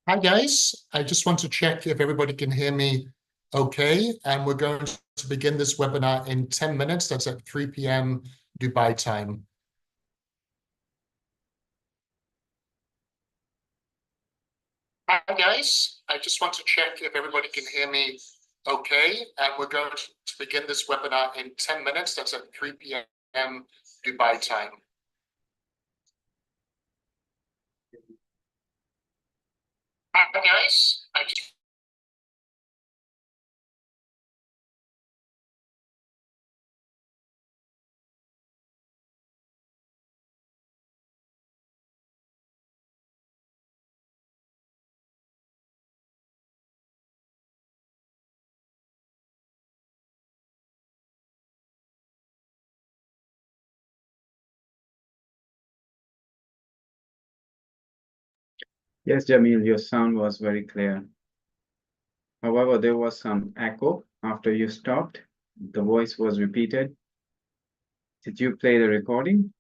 Hi guys, I just want to check if everybody can hear me okay. And we're going to begin this webinar in 10 minutes. That's at 3 p.m. Dubai time. Hi guys, I just want to check if everybody can hear me okay. And we're going to begin this webinar in 10 minutes. That's at 3 p.m. Dubai time. Hi guys, I just Yes, Jameel, your sound was very clear. However, there was some echo after you stopped. The voice was repeated. Did you play the recording?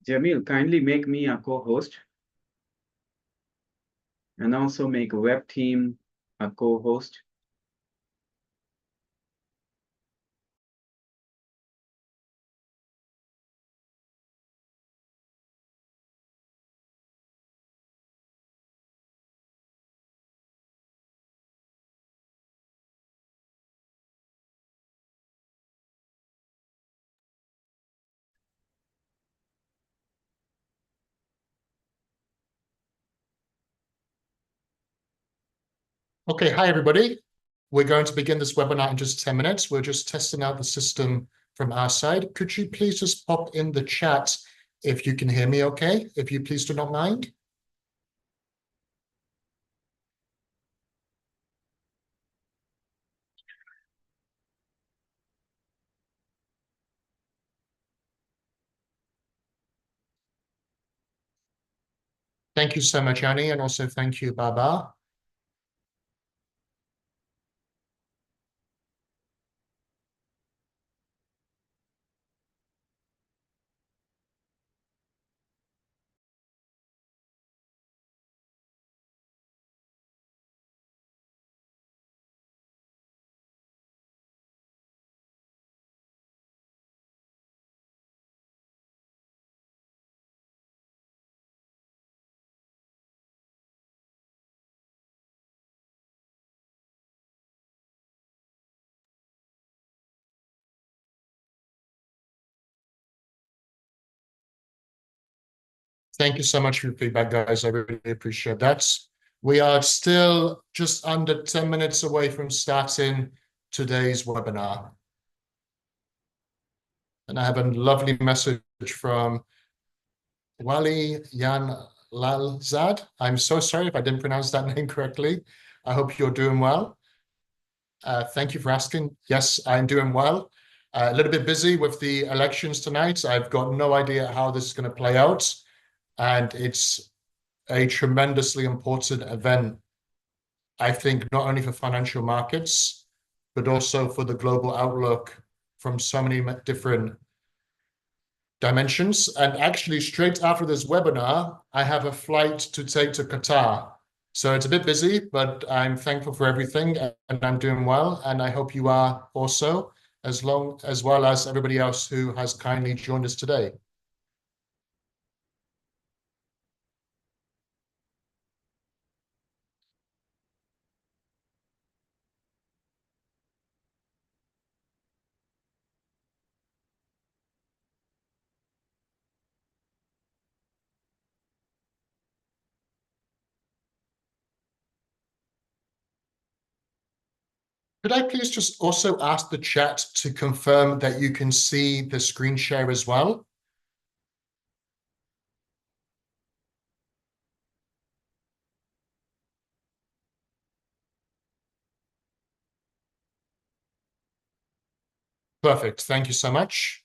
Jameel, kindly make me a co-host and also make a web team a co-host. Okay, hi everybody. We're going to begin this webinar in just 10 minutes. We're just testing out the system from our side. Could you please just pop in the chat if you can hear me okay? If you please do not mind. Thank you so much, Annie, and also thank you, Baba. Thank you so much for your feedback, guys. I really appreciate that. We are still just under 10 minutes away from starting today's webinar. And I have a lovely message from Wali Yan Lalzad. I'm so sorry if I didn't pronounce that name correctly. I hope you're doing well. Thank you for asking. Yes, I'm doing well. A little bit busy with the elections tonight. I've got no idea how this is going to play out. And it's a tremendously important event, I think, not only for financial markets, but also for the global outlook from so many different dimensions. And actually, straight after this webinar, I have a flight to take to Qatar. So it's a bit busy, but I'm thankful for everything and I'm doing well. And I hope you are also, as well as everybody else who has kindly joined us today. Could I please just also ask the chat to confirm that you can see the screen share as well? Perfect. Thank you so much.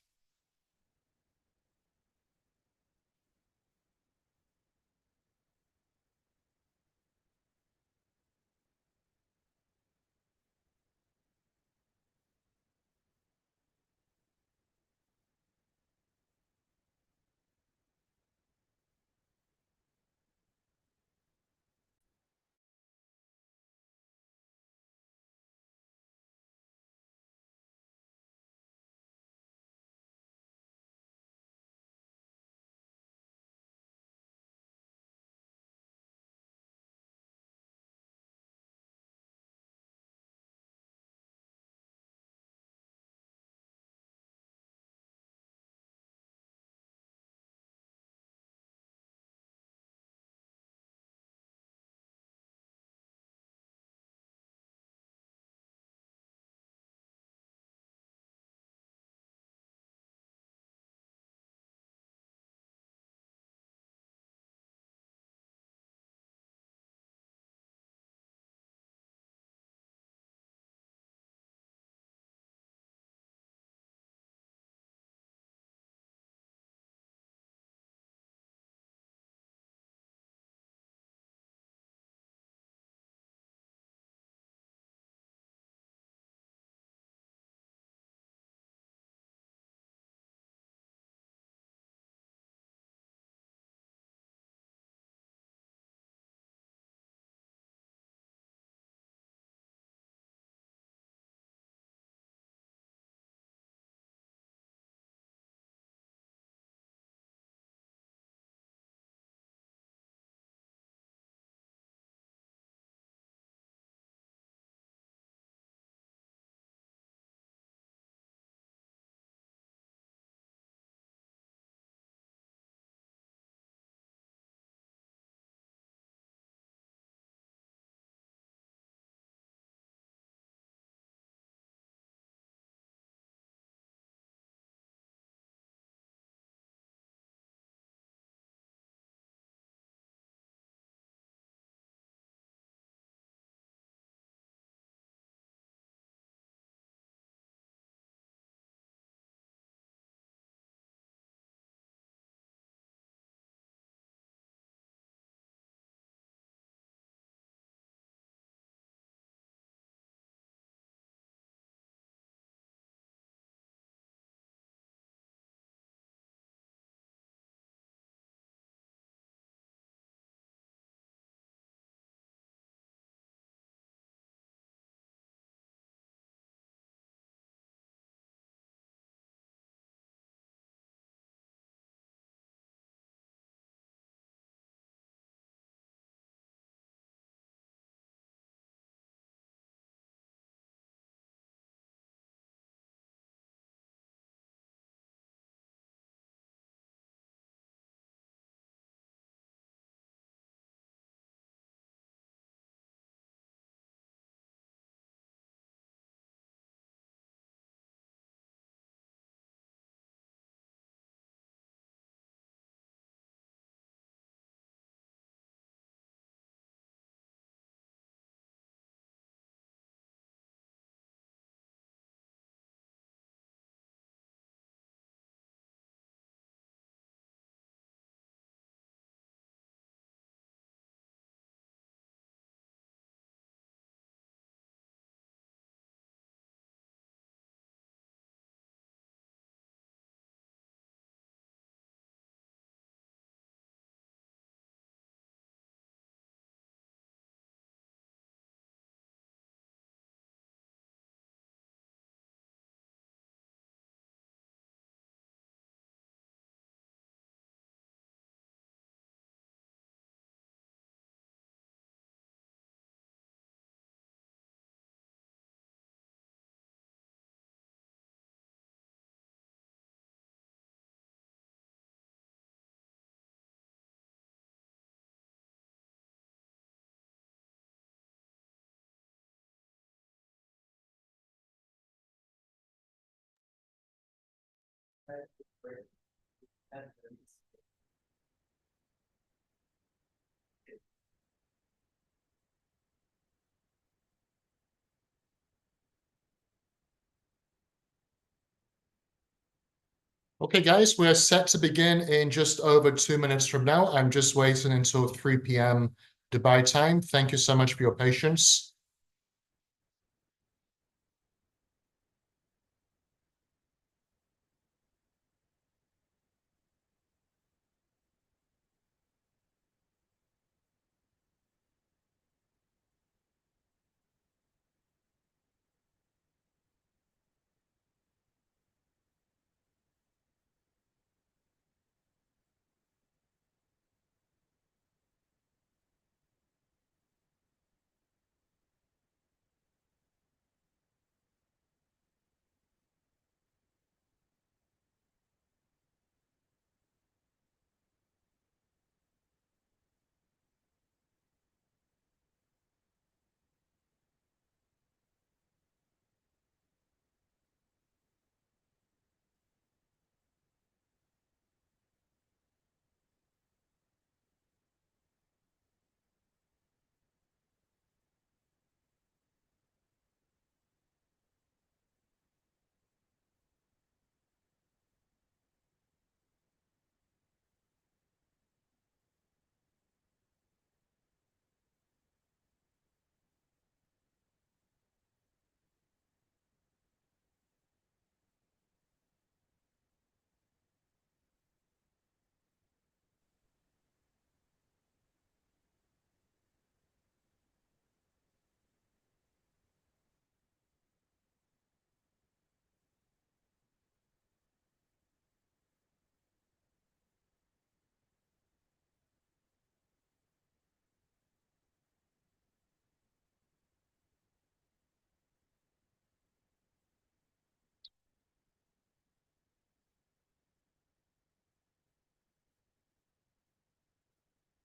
Okay, guys, we're set to begin in just over 2 minutes from now. I'm just waiting until 3 p.m. Dubai time. Thank you so much for your patience.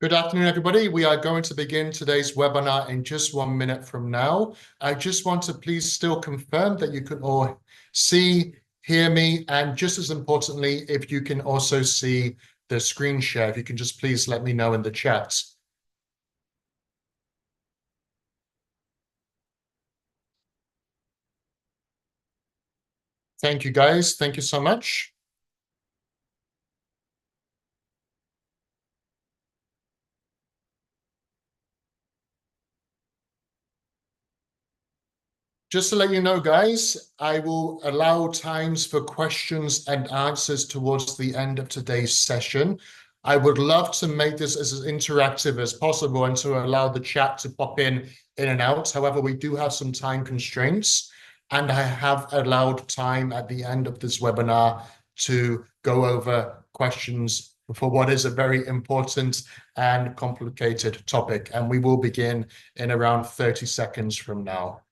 Good afternoon, everybody. We are going to begin today's webinar in just 1 minute from now. I just want to please still confirm that you can all see, hear me, and just as importantly, if you can also see the screen share, if you can just please let me know in the chat. Thank you, guys. Thank you so much. Just to let you know, guys, I will allow times for questions and answers towards the end of today's session. I would love to make this as interactive as possible and to allow the chat to pop in and out. However, we do have some time constraints, and I have allowed time at the end of this webinar to go over questions for what is a very important and complicated topic. And we will begin in around 30 seconds from now.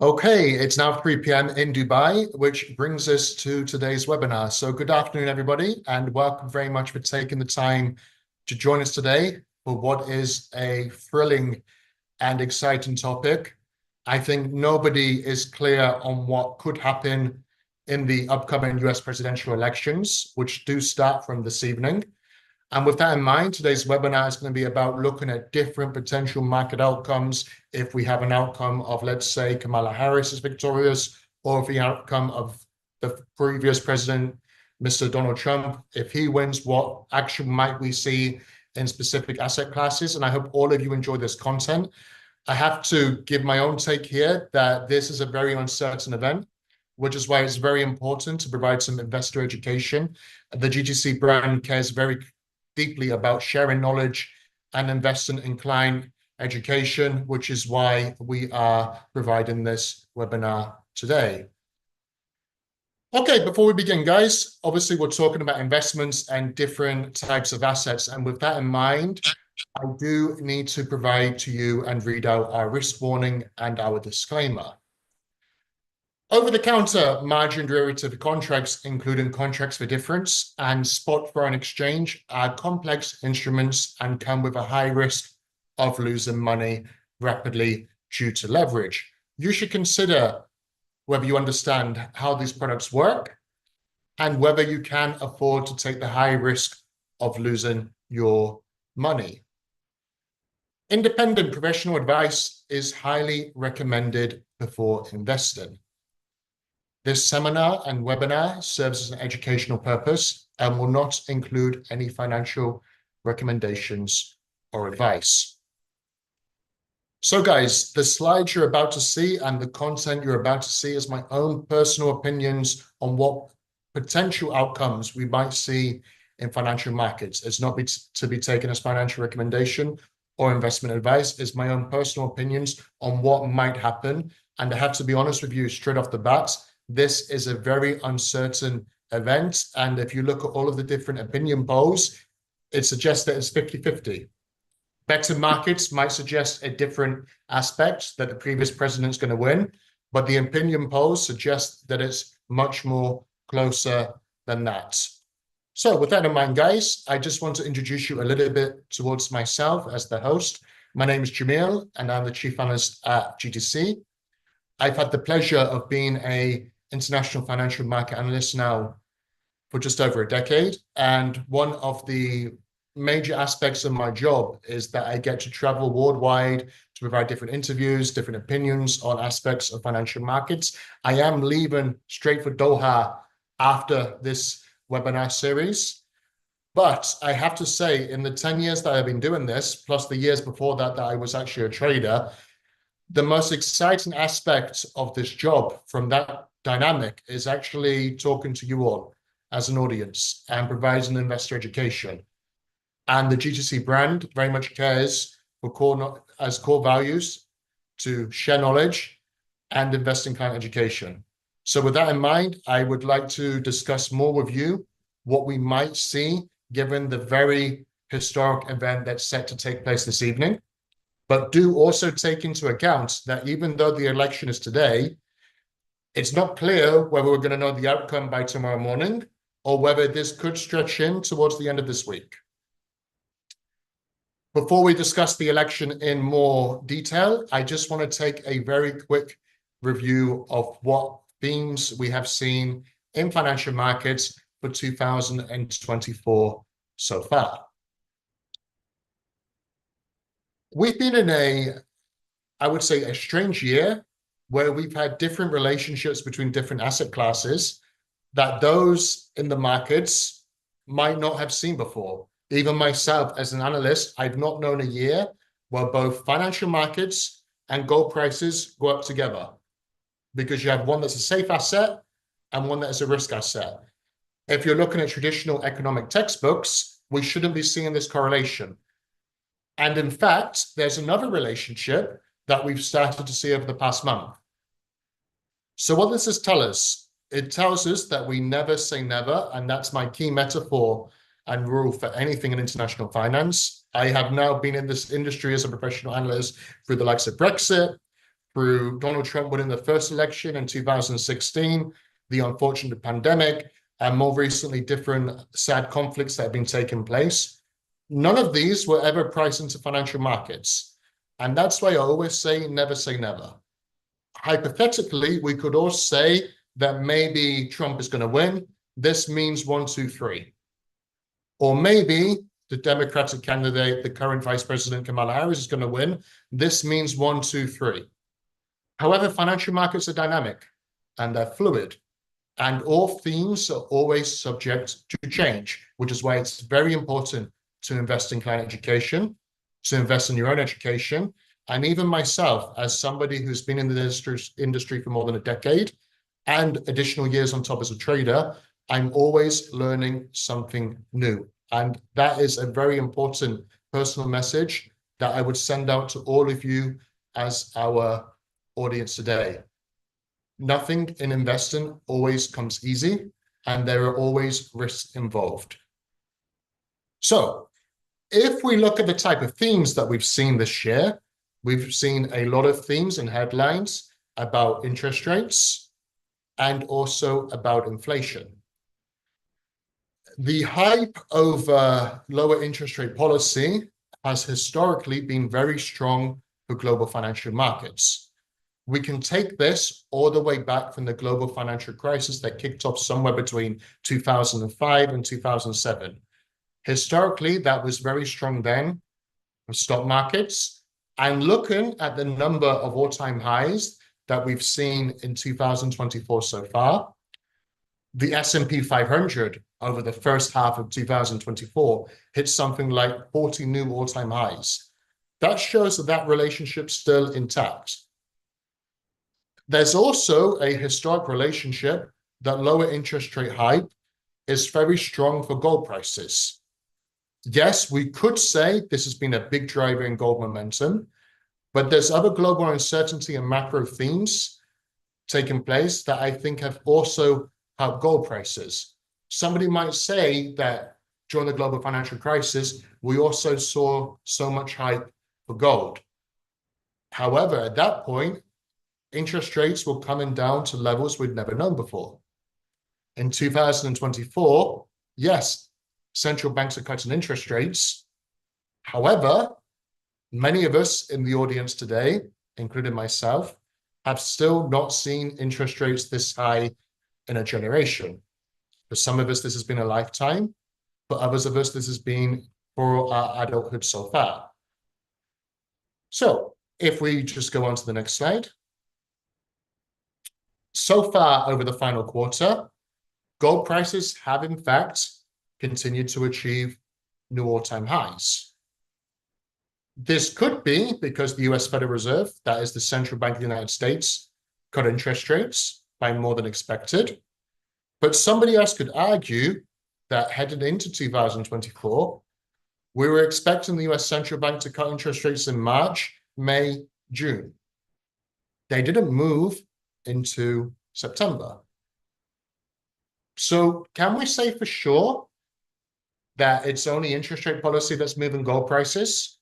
Okay, it's now 3 p.m. in Dubai, which brings us to today's webinar. So good afternoon, everybody, and welcome very much for taking the time to join us today for what is a thrilling and exciting topic. I think nobody is clear on what could happen in the upcoming US presidential elections, which do start from this evening. And with that in mind, today's webinar is going to be about looking at different potential market outcomes if we have an outcome of, let's say, Kamala Harris is victorious, or if the outcome of the previous president, Mr. Donald Trump, if he wins, what action might we see in specific asset classes? And I hope all of you enjoy this content. I have to give my own take here that this is a very uncertain event, which is why it's very important to provide some investor education. The GTC brand cares very deeply about sharing knowledge and investing in client education, which is why we are providing this webinar today. Okay, before we begin, guys, obviously we're talking about investments and different types of assets. And with that in mind, I do need to provide to you and read out our risk warning and our disclaimer. Over-the-counter margin derivative contracts, including contracts for difference and spot foreign exchange, are complex instruments and come with a high risk of losing money rapidly due to leverage. You should consider whether you understand how these products work and whether you can afford to take the high risk of losing your money. Independent professional advice is highly recommended before investing. This seminar and webinar serves as an educational purpose and will not include any financial recommendations or advice. So guys, the slides you're about to see and the content you're about to see is my own personal opinions on what potential outcomes we might see in financial markets. It's not to be taken as financial recommendation or investment advice. It's my own personal opinions on what might happen. And I have to be honest with you straight off the bat, this is a very uncertain event. And if you look at all of the different opinion polls, it suggests that it's 50-50. Better markets might suggest a different aspect, that the previous president's going to win, but the opinion polls suggest that it's much more closer than that. So with that in mind, guys, I just want to introduce you a little bit towards myself as the host. My name is Jameel, and I'm the Chief Analyst at GTC. I've had the pleasure of being an international financial market analyst now for just over a decade. And one of the major aspects of my job is that I get to travel worldwide to provide different interviews, different opinions on aspects of financial markets. I am leaving straight for Doha after this webinar series. But I have to say, in the 10 years that I've been doing this, plus the years before that, that I was actually a trader, the most exciting aspect of this job from that dynamic is actually talking to you all as an audience and providing investor education. And the GTC brand very much cares for core values to share knowledge and invest in client education. So with that in mind, I would like to discuss more with you what we might see given the very historic event that's set to take place this evening. But do also take into account that even though the election is today, it's not clear whether we're going to know the outcome by tomorrow morning or whether this could stretch in towards the end of this week. Before we discuss the election in more detail, I just want to take a very quick review of what themes we have seen in financial markets for 2024 so far. We've been in I would say, a strange year where we've had different relationships between different asset classes that those in the markets might not have seen before. Even myself, as an analyst, I've not known a year where both financial markets and gold prices go up together, because you have one that's a safe asset and one that is a risk asset. If you're looking at traditional economic textbooks, we shouldn't be seeing this correlation. And in fact, there's another relationship that we've started to see over the past month. So what does this tell us? It tells us that we never say never, and that's my key metaphor and rule for anything in international finance. I have now been in this industry as a professional analyst through the likes of Brexit, through Donald Trump winning the first election in 2016, the unfortunate pandemic, and more recently, different sad conflicts that have been taking place. None of these were ever priced into financial markets. And that's why I always say never. Hypothetically, we could all say that maybe Trump is going to win. This means 1, 2, 3. Or maybe the Democratic candidate, the current Vice President Kamala Harris, is going to win. This means 1, 2, 3. However, financial markets are dynamic and they're fluid. And all themes are always subject to change, which is why it's very important to invest in client education, to invest in your own education, And even myself, as somebody who's been in the industry for more than a decade and additional years on top as a trader, I'm always learning something new. And that is a very important personal message that I would send out to all of you as our audience today. Nothing in investing always comes easy, and there are always risks involved. So if we look at the type of themes that we've seen this year, we've seen a lot of themes and headlines about interest rates and also about inflation. The hype over lower interest rate policy has historically been very strong for global financial markets. We can take this all the way back from the global financial crisis that kicked off somewhere between 2005 and 2007. Historically, that was very strong then for stock markets. And looking at the number of all-time highs that we've seen in 2024 so far, the S&P 500 over the first half of 2024 hit something like 40 new all-time highs. That shows that that relationship's still intact. There's also a historic relationship that lower interest rate hype is very strong for gold prices. Yes, we could say this has been a big driver in gold momentum, but there's other global uncertainty and macro themes taking place that I think have also helped gold prices. Somebody might say that during the global financial crisis, we also saw so much hype for gold. However, at that point, interest rates were coming down to levels we'd never known before. In 2024, yes, central banks are cutting interest rates. However, many of us in the audience today, including myself, have still not seen interest rates this high in a generation. For some of us, this has been a lifetime. For others of us, this has been for our adulthood so far. So if we just go on to the next slide. So far over the final quarter, gold prices have in fact continued to achieve new all-time highs. This could be because the US Federal Reserve, that is the central bank of the United States, cut interest rates by more than expected. But somebody else could argue that headed into 2024, we were expecting the US central bank to cut interest rates in March, May, June. They didn't move into September. So can we say for sure that it's only interest rate policy that's moving gold prices?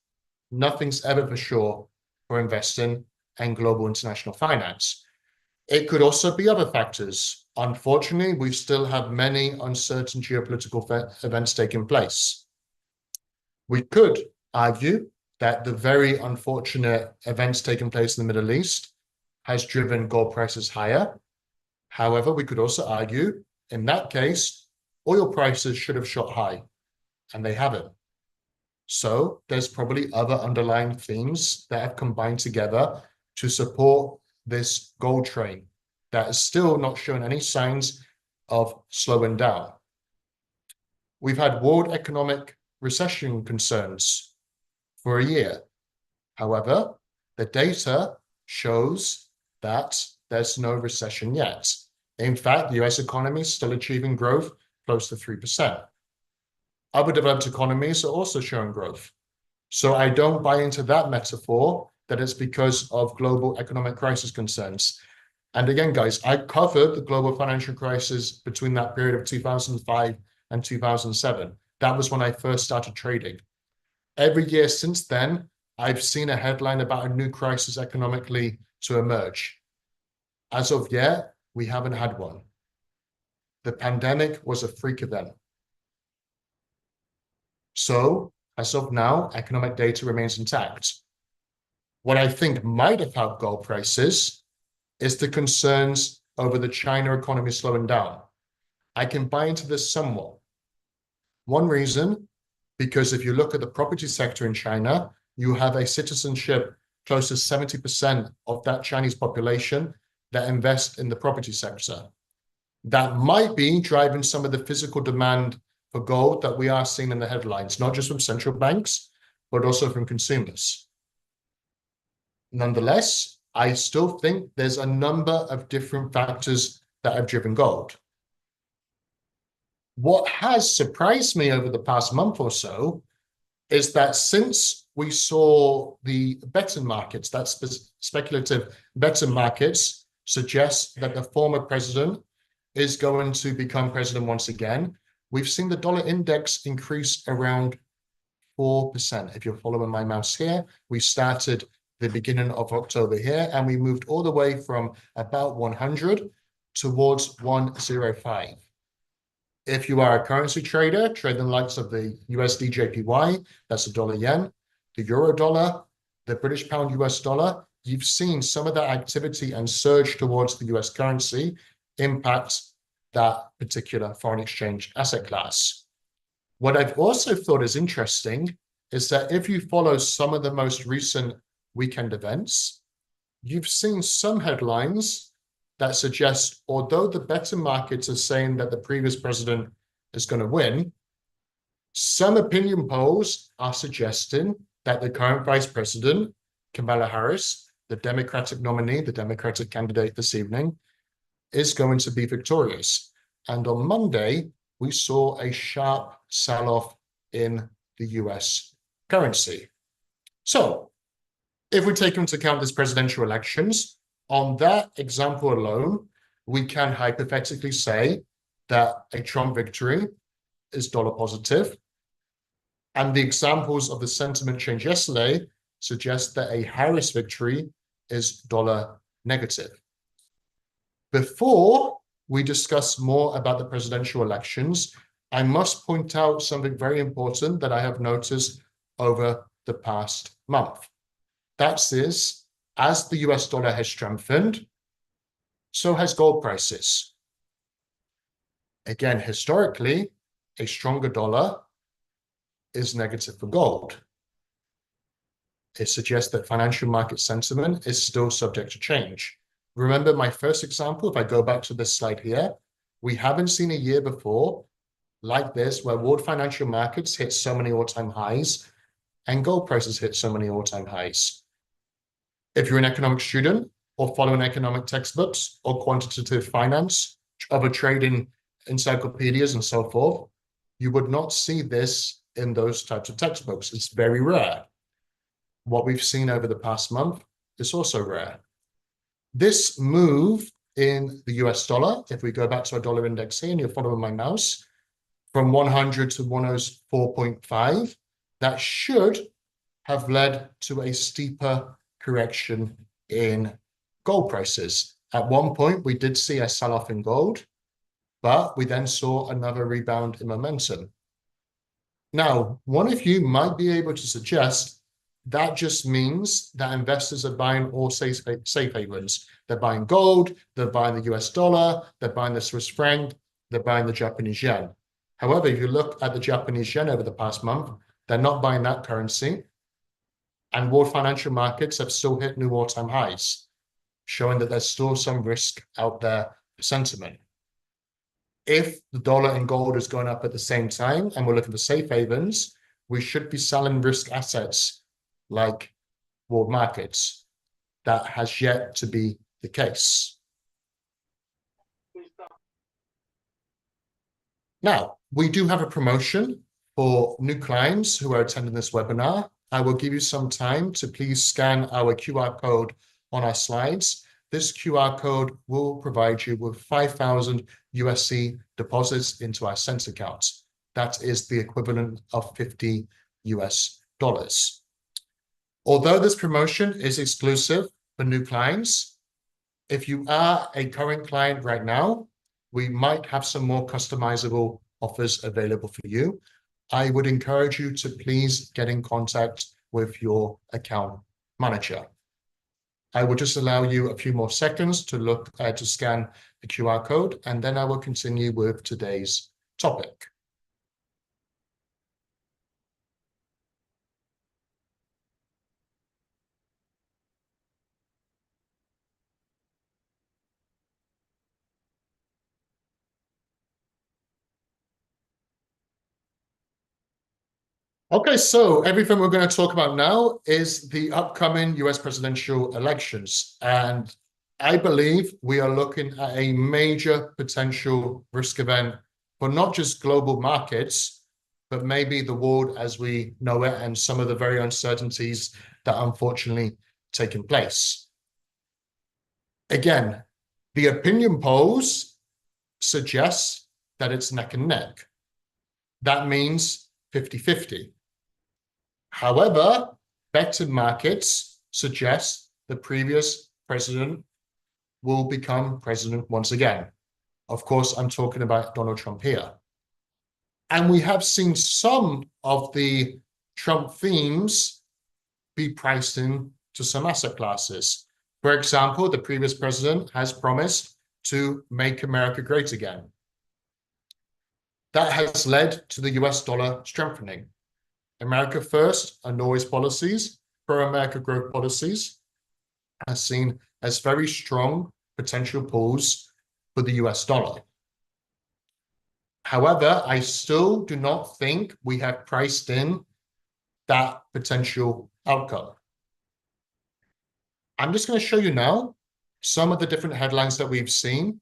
Nothing's ever for sure for investing and global international finance. It could also be other factors. Unfortunately, we still have many uncertain geopolitical events taking place. We could argue that the very unfortunate events taking place in the Middle East has driven gold prices higher. However, we could also argue, in that case, oil prices should have shot high, and they haven't. So there's probably other underlying themes that have combined together to support this gold train that is still not showing any signs of slowing down. We've had world economic recession concerns for a year. However, the data shows that there's no recession yet. In fact, the US economy is still achieving growth close to 3%. Other developed economies are also showing growth. So I don't buy into that metaphor that it's because of global economic crisis concerns. And again, guys, I covered the global financial crisis between that period of 2005 and 2007. That was when I first started trading. Every year since then, I've seen a headline about a new crisis economically to emerge. As of yet, we haven't had one. The pandemic was a freak event. So, as of now, economic data remains intact. What I think might have helped gold prices is the concerns over the China economy slowing down. I can buy into this somewhat. One reason, because if you look at the property sector in China, you have a citizenship close to 70% of that Chinese population that invest in the property sector. That might be driving some of the physical demand for gold that we are seeing in the headlines, not just from central banks, but also from consumers. Nonetheless, I still think there's a number of different factors that have driven gold. What has surprised me over the past month or so is that since we saw the betting markets, that speculative betting markets suggest that the former president is going to become president once again, we've seen the dollar index increase around 4%. If you're following my mouse here, we started the beginning of October here, and we moved all the way from about 100 towards 105. If you are a currency trader, trading likes of the USD JPY, that's the dollar yen, the euro dollar, the British pound US dollar, you've seen some of that activity and surge towards the US currency impact that particular foreign exchange asset class. What I've also thought is interesting is that if you follow some of the most recent weekend events, you've seen some headlines that suggest, although the betting markets are saying that the previous president is going to win, some opinion polls are suggesting that the current vice president, Kamala Harris, the Democratic nominee, the Democratic candidate this evening, is going to be victorious. And on Monday, we saw a sharp sell-off in the US currency. So if we take into account these presidential elections, on that example alone, we can hypothetically say that a Trump victory is dollar positive. And the examples of the sentiment change yesterday suggest that a Harris victory is dollar negative. Before we discuss more about the presidential elections, I must point out something very important that I have noticed over the past month. That is, as the US dollar has strengthened, so has gold prices. Again, historically, a stronger dollar is negative for gold. It suggests that financial market sentiment is still subject to change. Remember my first example, if I go back to this slide here, we haven't seen a year before like this where world financial markets hit so many all-time highs and gold prices hit so many all-time highs. If you're an economic student or following economic textbooks or quantitative finance, other trading encyclopedias and so forth, you would not see this in those types of textbooks. It's very rare. What we've seen over the past month is also rare. This move in the US dollar, if we go back to our dollar index here and you're following my mouse, from 100 to 104.5, that should have led to a steeper correction in gold prices. At one point, we did see a sell-off in gold, but we then saw another rebound in momentum. Now, one of you might be able to suggest that just means that investors are buying all safe havens. They're buying gold, they're buying the US dollar, they're buying the Swiss franc, they're buying the Japanese yen. However, if you look at the Japanese yen over the past month, they're not buying that currency. And world financial markets have still hit new all-time highs, showing that there's still some risk out there for sentiment. If the dollar and gold is going up at the same time and we're looking for safe havens, we should be selling risk assets like world markets. That has yet to be the case. Now, we do have a promotion for new clients who are attending this webinar. I will give you some time to please scan our QR code on our slides. This QR code will provide you with 5,000 USC deposits into our Sense accounts. That is the equivalent of 50 US dollars. Although this promotion is exclusive for new clients, if you are a current client right now, we might have some more customizable offers available for you. I would encourage you to please get in contact with your account manager. I will just allow you a few more seconds to look to scan the QR code, and then I will continue with today's topic. Okay, so everything we're going to talk about now is the upcoming US presidential elections. And I believe we are looking at a major potential risk event for not just global markets, but maybe the world as we know it and some of the very uncertainties that unfortunately taking place. Again, the opinion polls suggest that it's neck and neck. That means 50-50. However, betting markets suggest the previous president will become president once again. Of course, I'm talking about Donald Trump here. And we have seen some of the Trump themes be priced in to some asset classes. For example, the previous president has promised to make America great again. That has led to the US dollar strengthening. America First and always policies, pro-America growth policies, are seen as very strong potential pulls for the US dollar. However, I still do not think we have priced in that potential outcome. I'm just going to show you now some of the different headlines that we've seen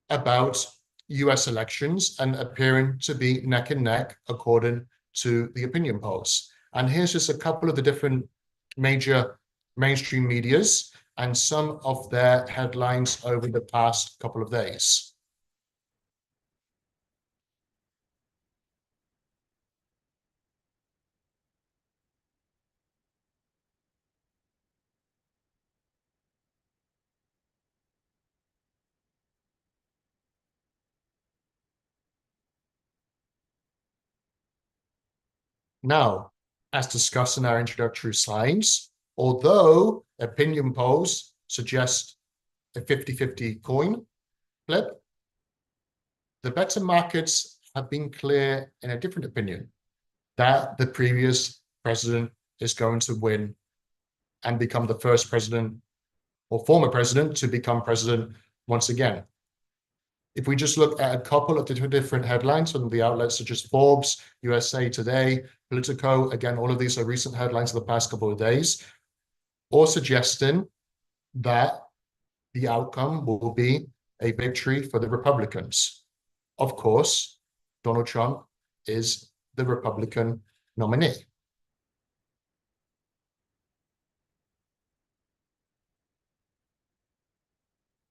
about US elections and appearing to be neck and neck according to the opinion polls. And here's just a couple of the different major mainstream medias and some of their headlines over the past couple of days. Now, as discussed in our introductory slides, although opinion polls suggest a 50-50 coin flip, the better markets have been clear in a different opinion that the previous president is going to win and become the first president or former president to become president once again. If we just look at a couple of different headlines from the outlets such as Forbes, USA Today, Politico, again, all of these are recent headlines of the past couple of days, all suggesting that the outcome will be a victory for the Republicans. Of course, Donald Trump is the Republican nominee.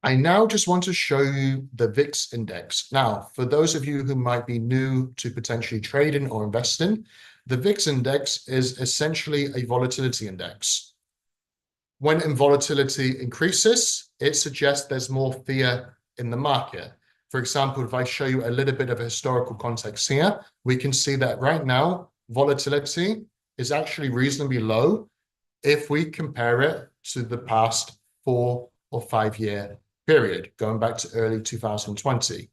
I now just want to show you the VIX index. Now, for those of you who might be new to potentially trading or investing, the VIX index is essentially a volatility index. When volatility increases, it suggests there's more fear in the market. For example, if I show you a little bit of a historical context here, we can see that right now, volatility is actually reasonably low if we compare it to the past 4 or 5 year period, going back to early 2020.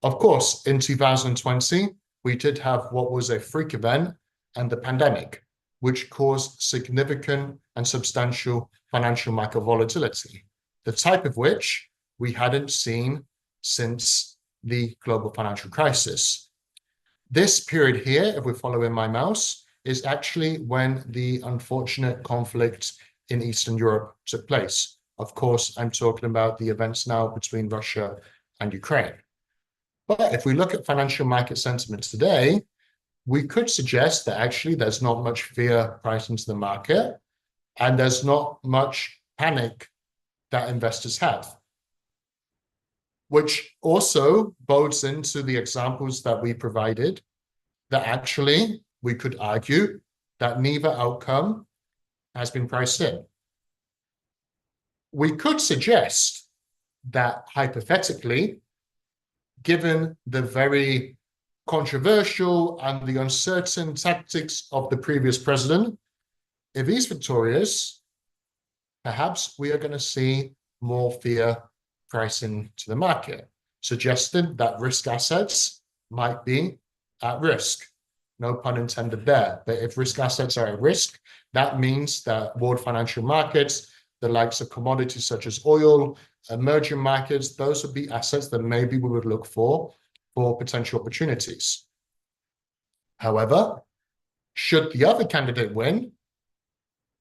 Of course, in 2020, we did have what was a freak event and the pandemic, which caused significant and substantial financial market volatility, the type of which we hadn't seen since the global financial crisis. This period here, if we're following my mouse, is actually when the unfortunate conflict in Eastern Europe took place. Of course, I'm talking about the events now between Russia and Ukraine. But if we look at financial market sentiment today, we could suggest that actually there's not much fear priced into the market and there's not much panic that investors have, which also bodes into the examples that we provided that actually we could argue that neither outcome has been priced in. We could suggest that hypothetically, given the very controversial and the uncertain tactics of the previous president, if he's victorious, perhaps we are going to see more fear pricing to the market, suggesting that risk assets might be at risk. No pun intended there. But if risk assets are at risk, that means that world financial markets, the likes of commodities such as oil, emerging markets, those would be assets that maybe we would look for potential opportunities. However, should the other candidate win,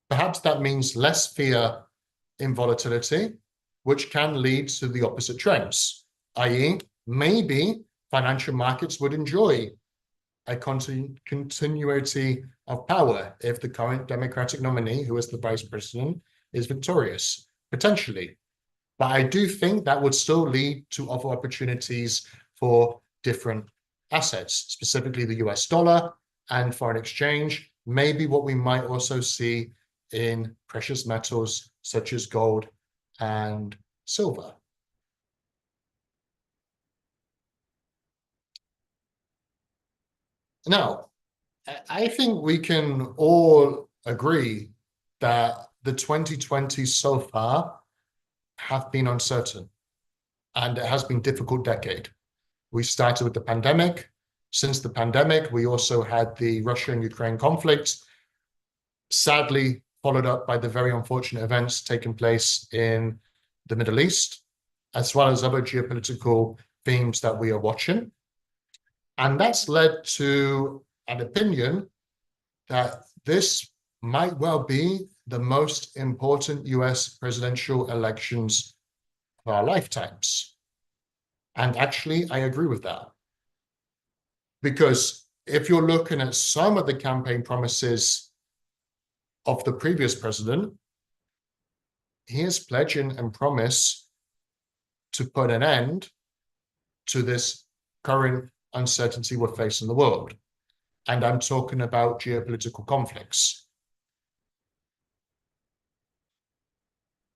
perhaps that means less fear in volatility, which can lead to the opposite trends, i.e., maybe financial markets would enjoy a continuity of power if the current Democratic nominee, who is the vice president, is victorious, potentially. But I do think that would still lead to other opportunities for different assets, specifically the US dollar and foreign exchange, maybe what we might also see in precious metals such as gold and silver. Now, I think we can all agree that the 2020s so far have been uncertain and it has been a difficult decade. We started with the pandemic. Since the pandemic, we also had the Russia and Ukraine conflict, sadly followed up by the very unfortunate events taking place in the Middle East, as well as other geopolitical themes that we are watching. And that's led to an opinion that this might well be the most important US presidential elections of our lifetimes. And actually, I agree with that. Because if you're looking at some of the campaign promises of the previous president, he is pledging and promise to put an end to this current uncertainty we're facing in the world. And I'm talking about geopolitical conflicts.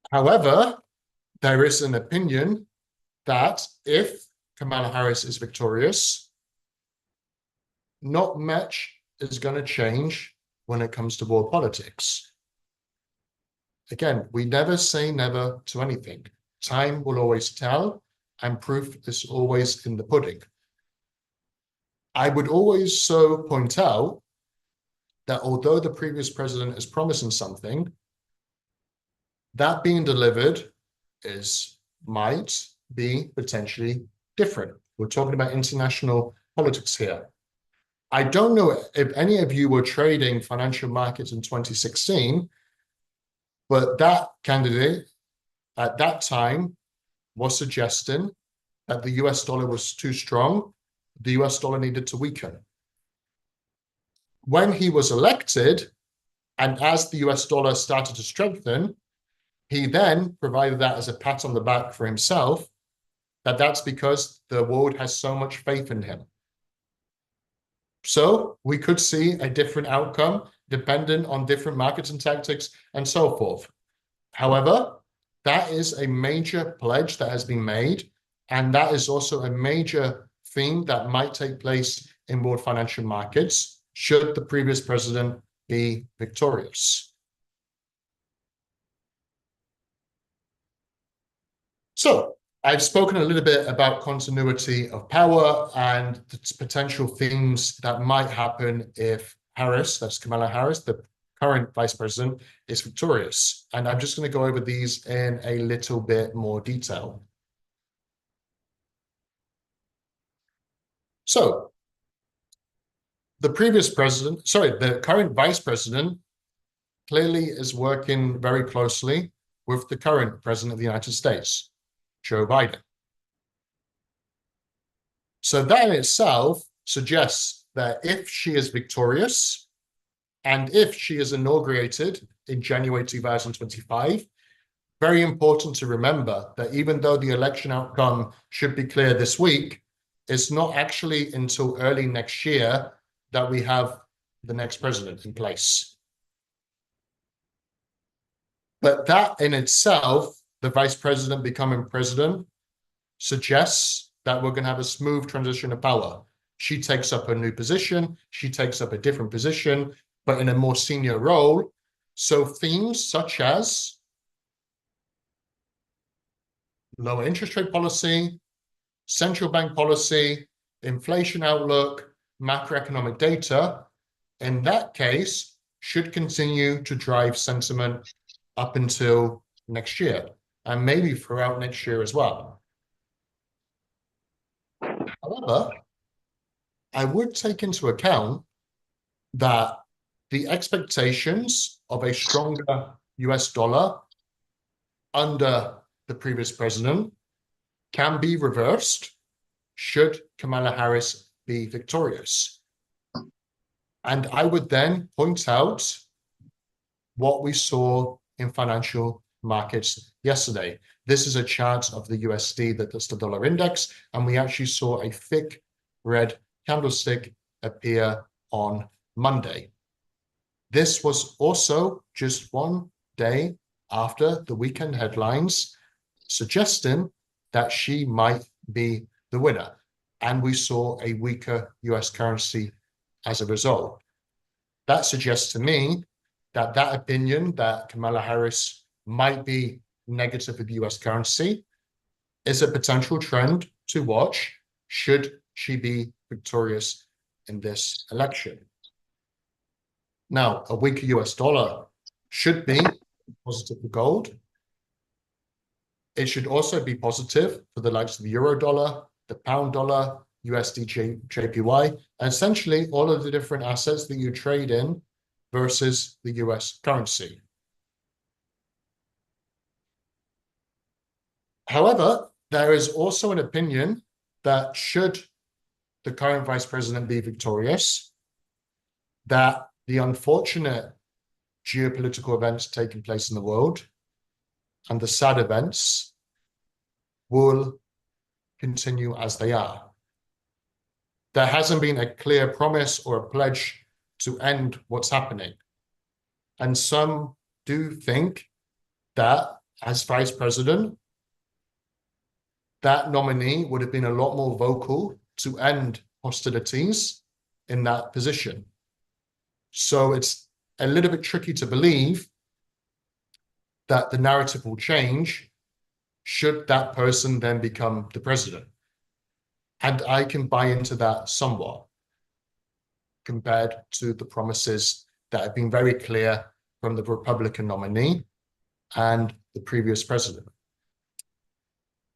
However, there is an opinion that if Kamala Harris is victorious, not much is going to change when it comes to world politics. Again, we never say never to anything. Time will always tell, and proof is always in the pudding. I would always so point out that although the previous president is promising something, that being delivered might be potentially different. We're talking about international politics here. I don't know if any of you were trading financial markets in 2016, but that candidate at that time was suggesting that the US dollar was too strong, the US dollar needed to weaken. When he was elected, and as the US dollar started to strengthen, he then provided that as a pat on the back for himself, that's because the world has so much faith in him. So we could see a different outcome dependent on different markets and tactics and so forth. However, that is a major pledge that has been made, and that is also a major thing that might take place in world financial markets should the previous president be victorious. So I've spoken a little bit about continuity of power and the potential things that might happen if Harris, that's Kamala Harris, the current vice president, is victorious. And I'm just going to go over these in a little bit more detail. So the current vice president clearly is working very closely with the current president of the United States, Joe Biden. So that in itself suggests that if she is victorious and if she is inaugurated in January 2025, very important to remember that even though the election outcome should be clear this week, it's not actually until early next year that we have the next president in place. But that in itself, the vice president becoming president, suggests that we're going to have a smooth transition of power. She takes up a new position, she takes up a different position, but in a more senior role. So themes such as lower interest rate policy, central bank policy, inflation outlook, macroeconomic data, in that case, should continue to drive sentiment up until next year, and maybe throughout next year as well. However, I would take into account that the expectations of a stronger US dollar under the previous president can be reversed should Kamala Harris be victorious. And I would then point out what we saw in financial markets yesterday. This is a chart of the USD, that's the dollar index, and we actually saw a thick red candlestick appear on Monday. This was also just one day after the weekend headlines suggesting that she might be the winner. And we saw a weaker US currency as a result. That suggests to me that that opinion that Kamala Harris might be negative with US currency is a potential trend to watch should she be victorious in this election. Now, a weaker US dollar should be positive for gold. It should also be positive for the likes of the euro dollar, the pound dollar, USD JPY, and essentially all of the different assets that you trade in versus the US currency. However, there is also an opinion that should the current vice president be victorious, that the unfortunate geopolitical events taking place in the world and the sad events will continue as they are. There hasn't been a clear promise or a pledge to end what's happening. And some do think that as vice president, that nominee would have been a lot more vocal to end hostilities in that position. So it's a little bit tricky to believe that the narrative will change should that person then become the president. And I can buy into that somewhat compared to the promises that have been very clear from the Republican nominee and the previous president.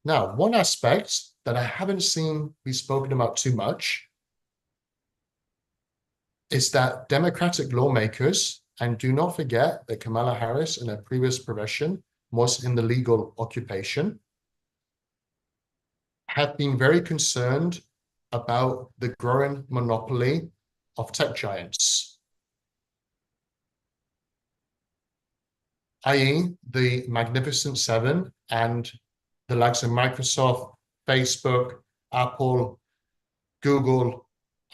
Now, one aspect that I haven't seen be spoken about too much is that Democratic lawmakers, and do not forget that Kamala Harris in her previous profession was in the legal occupation, have been very concerned about the growing monopoly of tech giants, i.e. the Magnificent Seven and the likes of Microsoft, Facebook, Apple, Google,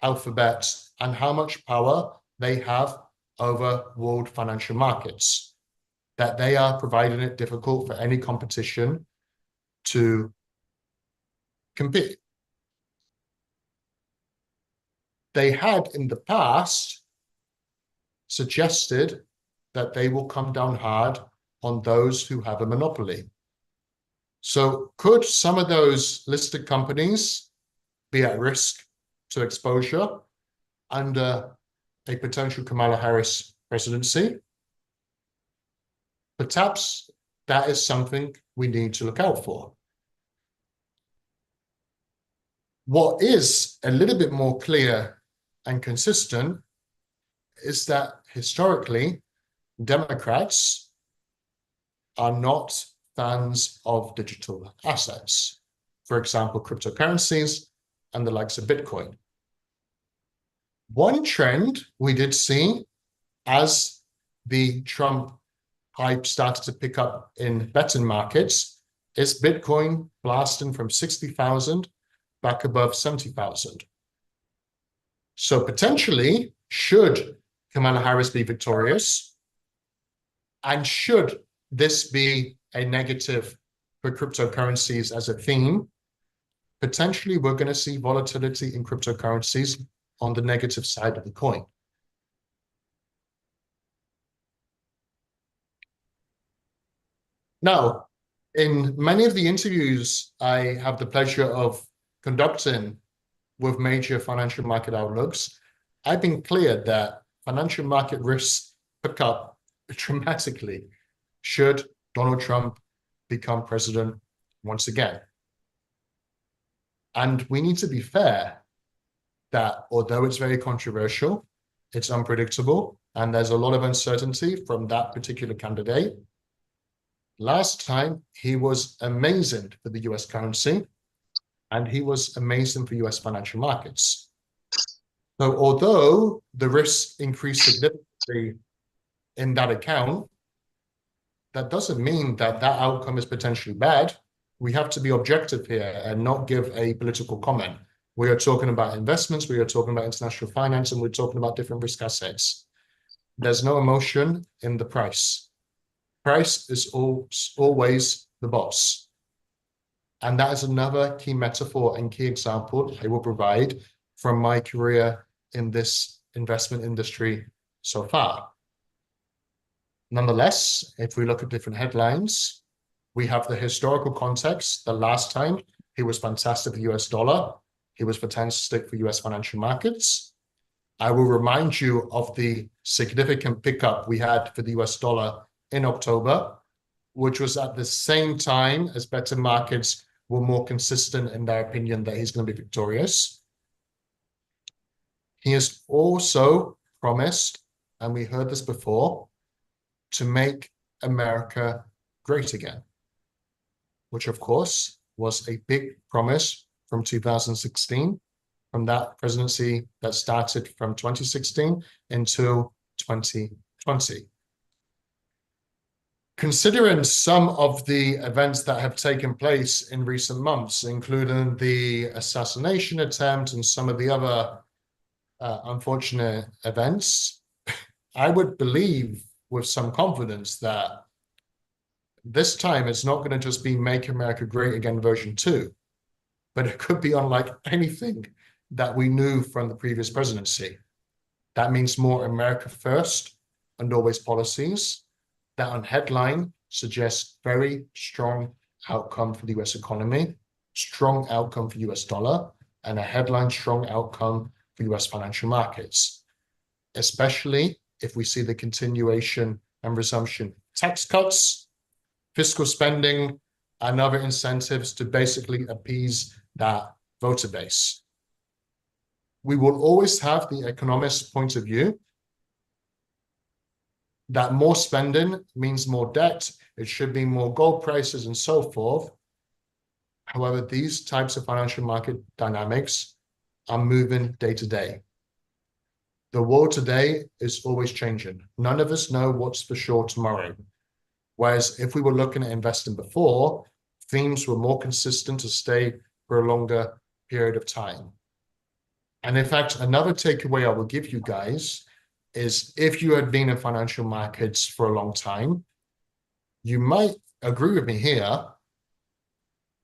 Alphabet, and how much power they have over world financial markets, that they are providing it difficult for any competition to compete. They had in the past suggested that they will come down hard on those who have a monopoly. So could some of those listed companies be at risk to exposure under a potential Kamala Harris presidency? Perhaps that is something we need to look out for. What is a little bit more clear and consistent is that historically, Democrats are not fans of digital assets. For example, cryptocurrencies and the likes of Bitcoin. One trend we did see as the Trump hype started to pick up in betting markets is Bitcoin blasting from 60,000 back above 70,000. So potentially, should Kamala Harris be victorious, and should this be a negative for cryptocurrencies as a theme, potentially we're going to see volatility in cryptocurrencies on the negative side of the coin. Now, in many of the interviews I have the pleasure of conducting with major financial market outlooks, I've been clear that financial market risks pick up dramatically should Donald Trump become president once again. And we need to be fair that although it's very controversial, It's unpredictable, and there's a lot of uncertainty from that particular candidate. Last time, he was amazing for the US currency, and he was amazing for US financial markets. So although the risks increased significantly in that account, that doesn't mean that that outcome is potentially bad. We have to be objective here and not give a political comment. We are talking about investments, we are talking about international finance, and we're talking about different risk assets. There's no emotion in the price. Price is always the boss. And that is another key metaphor and key example I will provide from my career in this investment industry so far. Nonetheless, if we look at different headlines, we have the historical context. The last time he was fantastic for the US dollar, he was fantastic for US financial markets. I will remind you of the significant pickup we had for the US dollar in October, which was at the same time as better markets were more consistent in their opinion that he's going to be victorious. He has also promised, and we heard this before, to make America great again, which of course was a big promise from 2016, from that presidency that started from 2016 until 2020. Considering some of the events that have taken place in recent months, including the assassination attempt and some of the other unfortunate events, I would believe with some confidence that this time it's not going to just be Make America Great Again version 2, but it could be unlike anything that we knew from the previous presidency. That means more America first and always policies that on headline suggests very strong outcome for the US economy, strong outcome for US dollar, and a headline strong outcome for US financial markets, especially if we see the continuation and resumption tax cuts, fiscal spending, and other incentives to basically appease that voter base. We will always have the economist point of view that more spending means more debt, it should be more gold prices and so forth. However, these types of financial market dynamics are moving day to day. The world today is always changing. None of us know what's for sure tomorrow. Whereas if we were looking at investing before, themes were more consistent to stay for a longer period of time. And in fact, another takeaway I will give you guys is if you had been in financial markets for a long time, you might agree with me here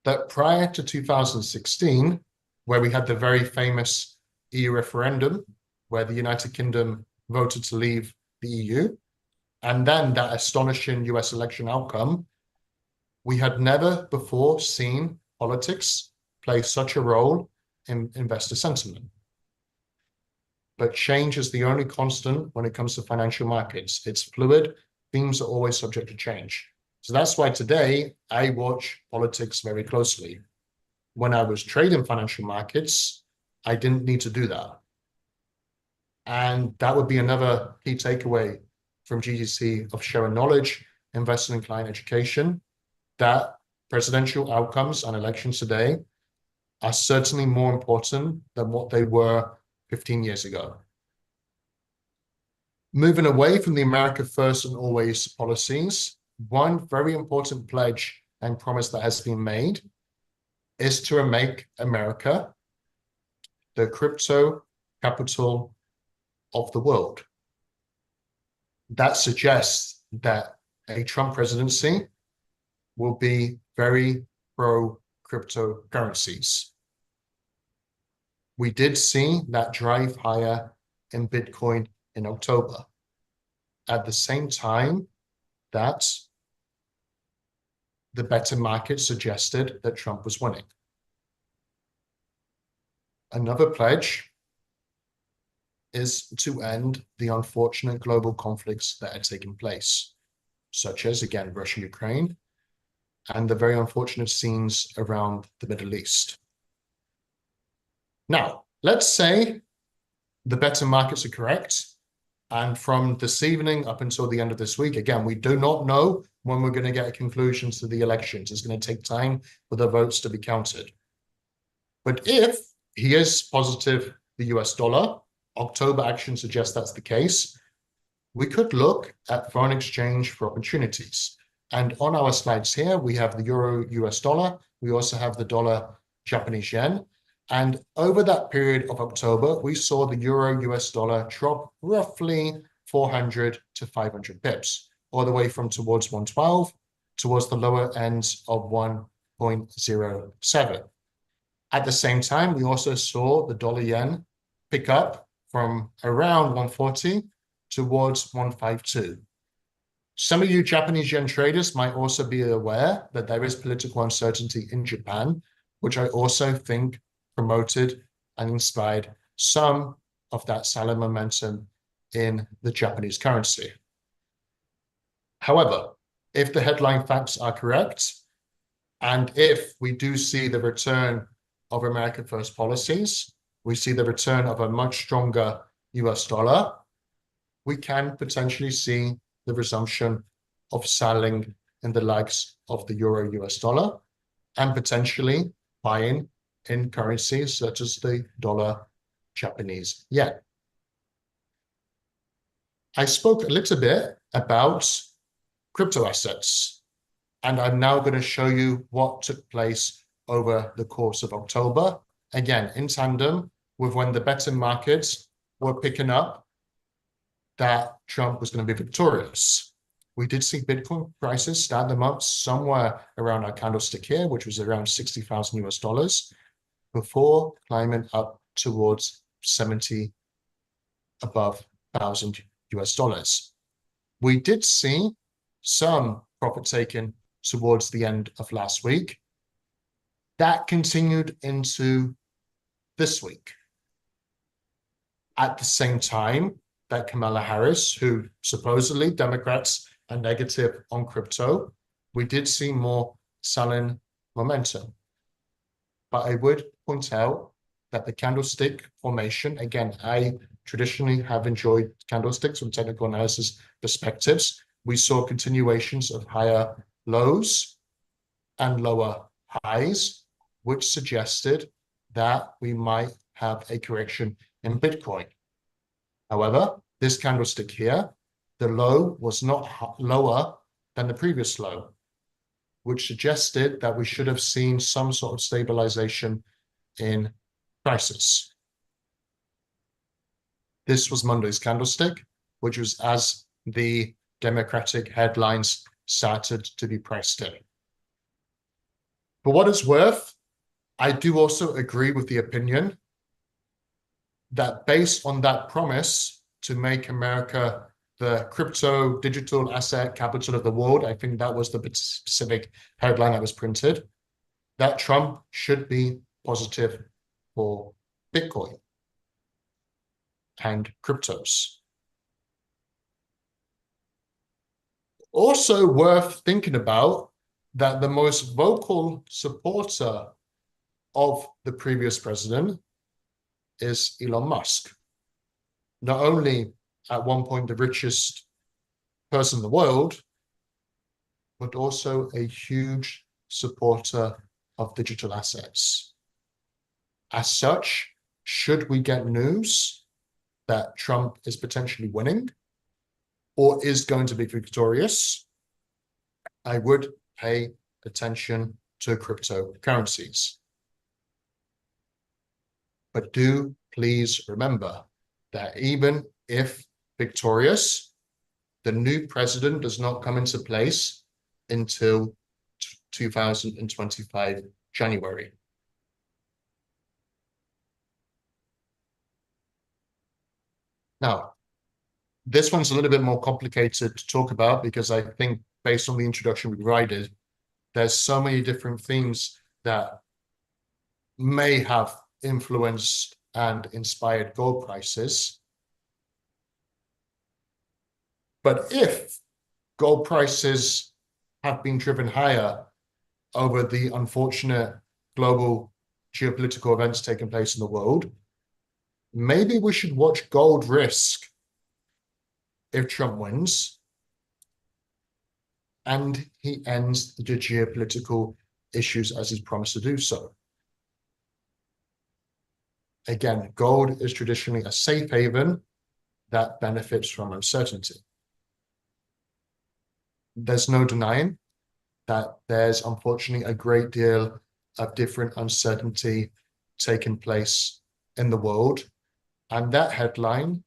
that prior to 2016, where we had the very famous EU referendum, where the United Kingdom voted to leave the EU, and then that astonishing US election outcome, we had never before seen politics play such a role in investor sentiment. But change is the only constant when it comes to financial markets. It's fluid. Themes are always subject to change. So that's why today I watch politics very closely. When I was trading financial markets, I didn't need to do that. And that would be another key takeaway from GGC of sharing knowledge, investing in client education, that presidential outcomes and elections today are certainly more important than what they were 15 years ago. Moving away from the America First and Always policies, one very important pledge and promise that has been made is to make America the crypto capital of the world. That suggests that a Trump presidency will be very pro cryptocurrencies. We did see that drive higher in Bitcoin in October. At the same time, that the better market suggested that Trump was winning. Another pledge is to end the unfortunate global conflicts that are taking place, such as, again, Russia-Ukraine, and the very unfortunate scenes around the Middle East. Now, let's say the better markets are correct And from this evening up until the end of this week, again, we do not know when we're going to get a conclusion to the elections. It's going to take time for the votes to be counted. But if he is positive, the US dollar, October action suggests that's the case, we could look at foreign exchange for opportunities. And on our slides here, we have the euro US dollar. We also have the dollar Japanese yen. And over that period of October, we saw the euro US dollar drop roughly 400 to 500 pips, all the way from towards 112 towards the lower ends of 1.07. At the same time, we also saw the dollar yen pick up from around 140 towards 152. Some of you Japanese yen traders might also be aware that there is political uncertainty in Japan, which I also think promoted and inspired some of that selling momentum in the Japanese currency. However, if the headline facts are correct, and if we do see the return of America First policies, we see the return of a much stronger US dollar, we can potentially see the resumption of selling in the likes of the euro US dollar and potentially buying in currencies such as the dollar Japanese yen. I spoke a little bit about crypto assets, and I'm now going to show you what took place over the course of October, again, in tandem with when the betting markets were picking up that Trump was going to be victorious. We did see Bitcoin prices start the month somewhere around our candlestick here, which was around 60,000 US dollars, before climbing up towards 70 above 1,000 US dollars. We did see some profit taken towards the end of last week. That continued into this week. At the same time that Kamala Harris, who supposedly Democrats are negative on crypto, we did see more selling momentum. But I would point out that the candlestick formation, again, I traditionally have enjoyed candlesticks from technical analysis perspectives. We saw continuations of higher lows and lower highs, which suggested that we might have a correction in Bitcoin. However, this candlestick here, the low was not lower than the previous low, which suggested that we should have seen some sort of stabilization in prices. This was Monday's candlestick, which was as the Democratic headlines started to be priced in. For what it's worth, I do also agree with the opinion that based on that promise to make America the crypto digital asset capital of the world, I think that was the specific headline that was printed, that Trump should be positive for Bitcoin and cryptos. Also worth thinking about that the most vocal supporter of the previous president is Elon Musk. Not only at one point the richest person in the world, but also a huge supporter of digital assets. As such, should we get news that Trump is potentially winning or is going to be victorious, I would pay attention to cryptocurrencies. But do please remember that even if victorious, the new president does not come into place until 2025 January. Now, this one's a little bit more complicated to talk about because I think based on the introduction we provided, there's so many different themes that may have influenced and inspired gold prices. But if gold prices have been driven higher over the unfortunate global geopolitical events taking place in the world, maybe we should watch gold risk if Trump wins and he ends the geopolitical issues as he's promised to do so. Again, gold is traditionally a safe haven that benefits from uncertainty. There's no denying that there's unfortunately a great deal of different uncertainty taking place in the world. And that headline,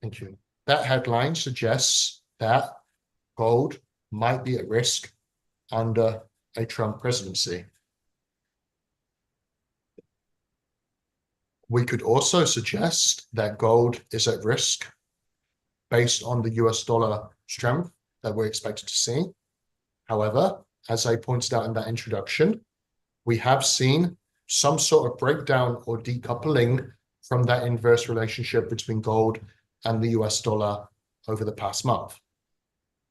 thank you, that headline suggests that gold might be at risk under a Trump presidency. We could also suggest that gold is at risk based on the US dollar strength that we're expected to see. However, as I pointed out in that introduction, we have seen some sort of breakdown or decoupling from that inverse relationship between gold and the US dollar over the past month.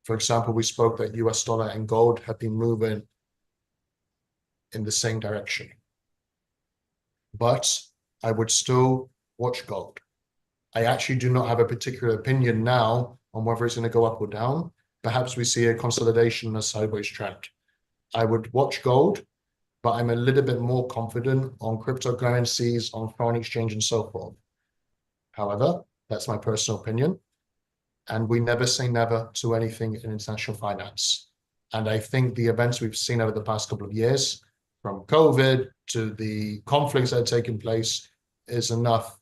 For example, we spoke that US dollar and gold have been moving in the same direction. But I would still watch gold. I actually do not have a particular opinion now on whether it's going to go up or down. Perhaps we see a consolidation and a sideways trend. I would watch gold, but I'm a little bit more confident on cryptocurrencies, on foreign exchange, and so forth. However, that's my personal opinion. And we never say never to anything in international finance. And I think the events we've seen over the past couple of years, from COVID to the conflicts that are taking place, is enough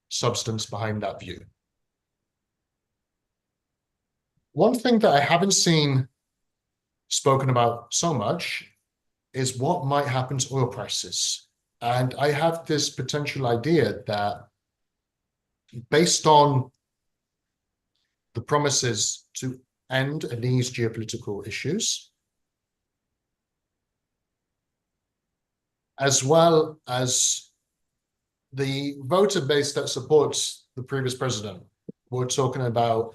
substance behind that view. One thing that I haven't seen spoken about so much is what might happen to oil prices. And I have this potential idea that based on the promises to end and ease geopolitical issues, as well as the voter base that supports the previous president, we're talking about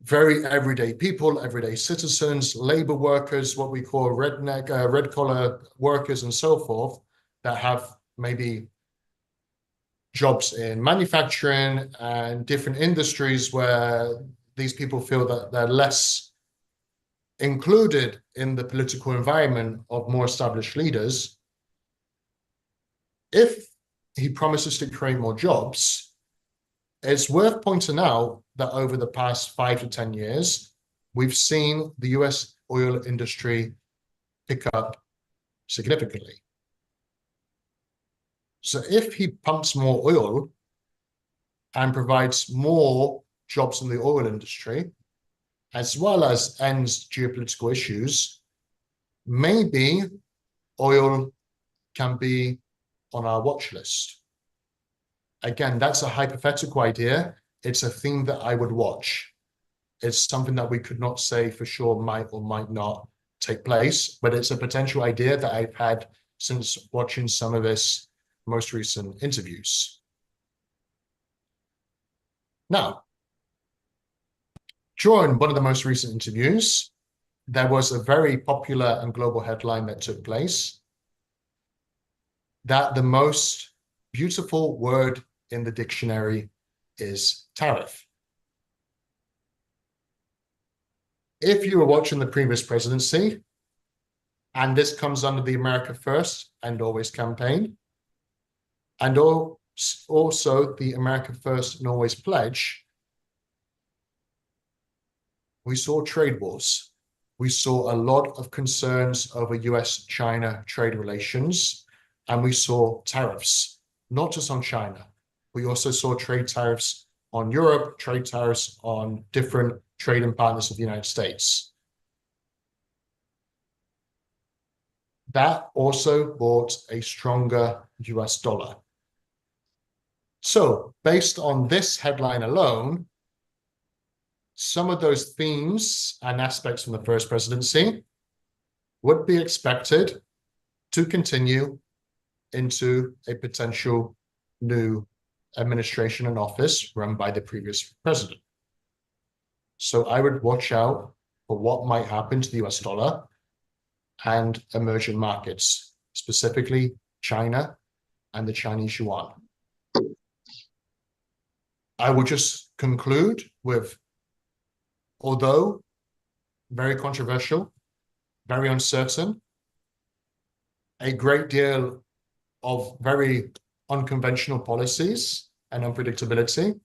very everyday people, everyday citizens, labor workers, what we call red collar workers and so forth, that have maybe jobs in manufacturing and different industries where these people feel that they're less included in the political environment of more established leaders. If he promises to create more jobs, it's worth pointing out that over the past 5 to 10 years, we've seen the US oil industry pick up significantly. So if he pumps more oil and provides more jobs in the oil industry, as well as ends geopolitical issues, maybe oil can be on our watch list. Again, that's a hypothetical idea. It's a thing that I would watch. It's something that we could not say for sure might or might not take place, but it's a potential idea that I've had since watching some of his most recent interviews. Now, during one of the most recent interviews, there was a very popular and global headline that took place that the most beautiful word in the dictionary is tariff. If you were watching the previous presidency, and this comes under the America First and Always campaign, and also the America First and Always pledge, we saw trade wars. We saw a lot of concerns over US-China trade relations, and we saw tariffs, not just on China. We also saw trade tariffs on Europe, trade tariffs on different trading partners of the United States. That also brought a stronger US dollar. So based on this headline alone, some of those themes and aspects from the first presidency would be expected to continue into a potential new administration and office run by the previous president. So I would watch out for what might happen to the US dollar and emerging markets, specifically China and the Chinese yuan. I will just conclude with, although very controversial, very uncertain, a great deal of very unconventional policies and unpredictability.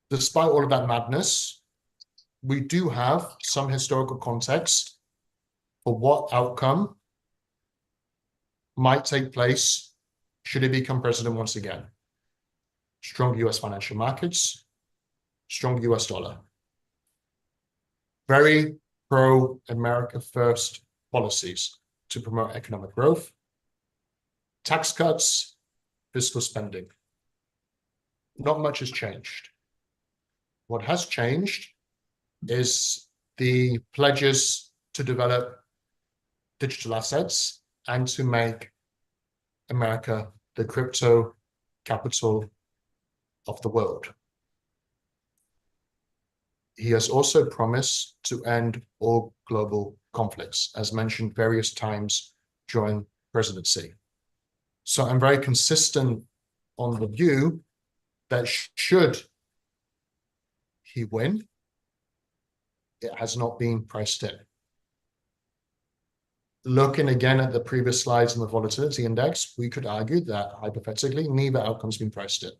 Despite all of that madness, we do have some historical context for what outcome might take place should he become president once again. Strong US financial markets, strong US dollar, very pro-America first policies to promote economic growth, tax cuts, fiscal spending. Not much has changed. What has changed is the pledges to develop digital assets and to make America the crypto capital of the world. He has also promised to end all global conflicts, as mentioned various times during presidency. So I'm very consistent on the view that should he win, it has not been priced in. Looking again at the previous slides in the volatility index, we could argue that hypothetically, neither outcome's been priced in.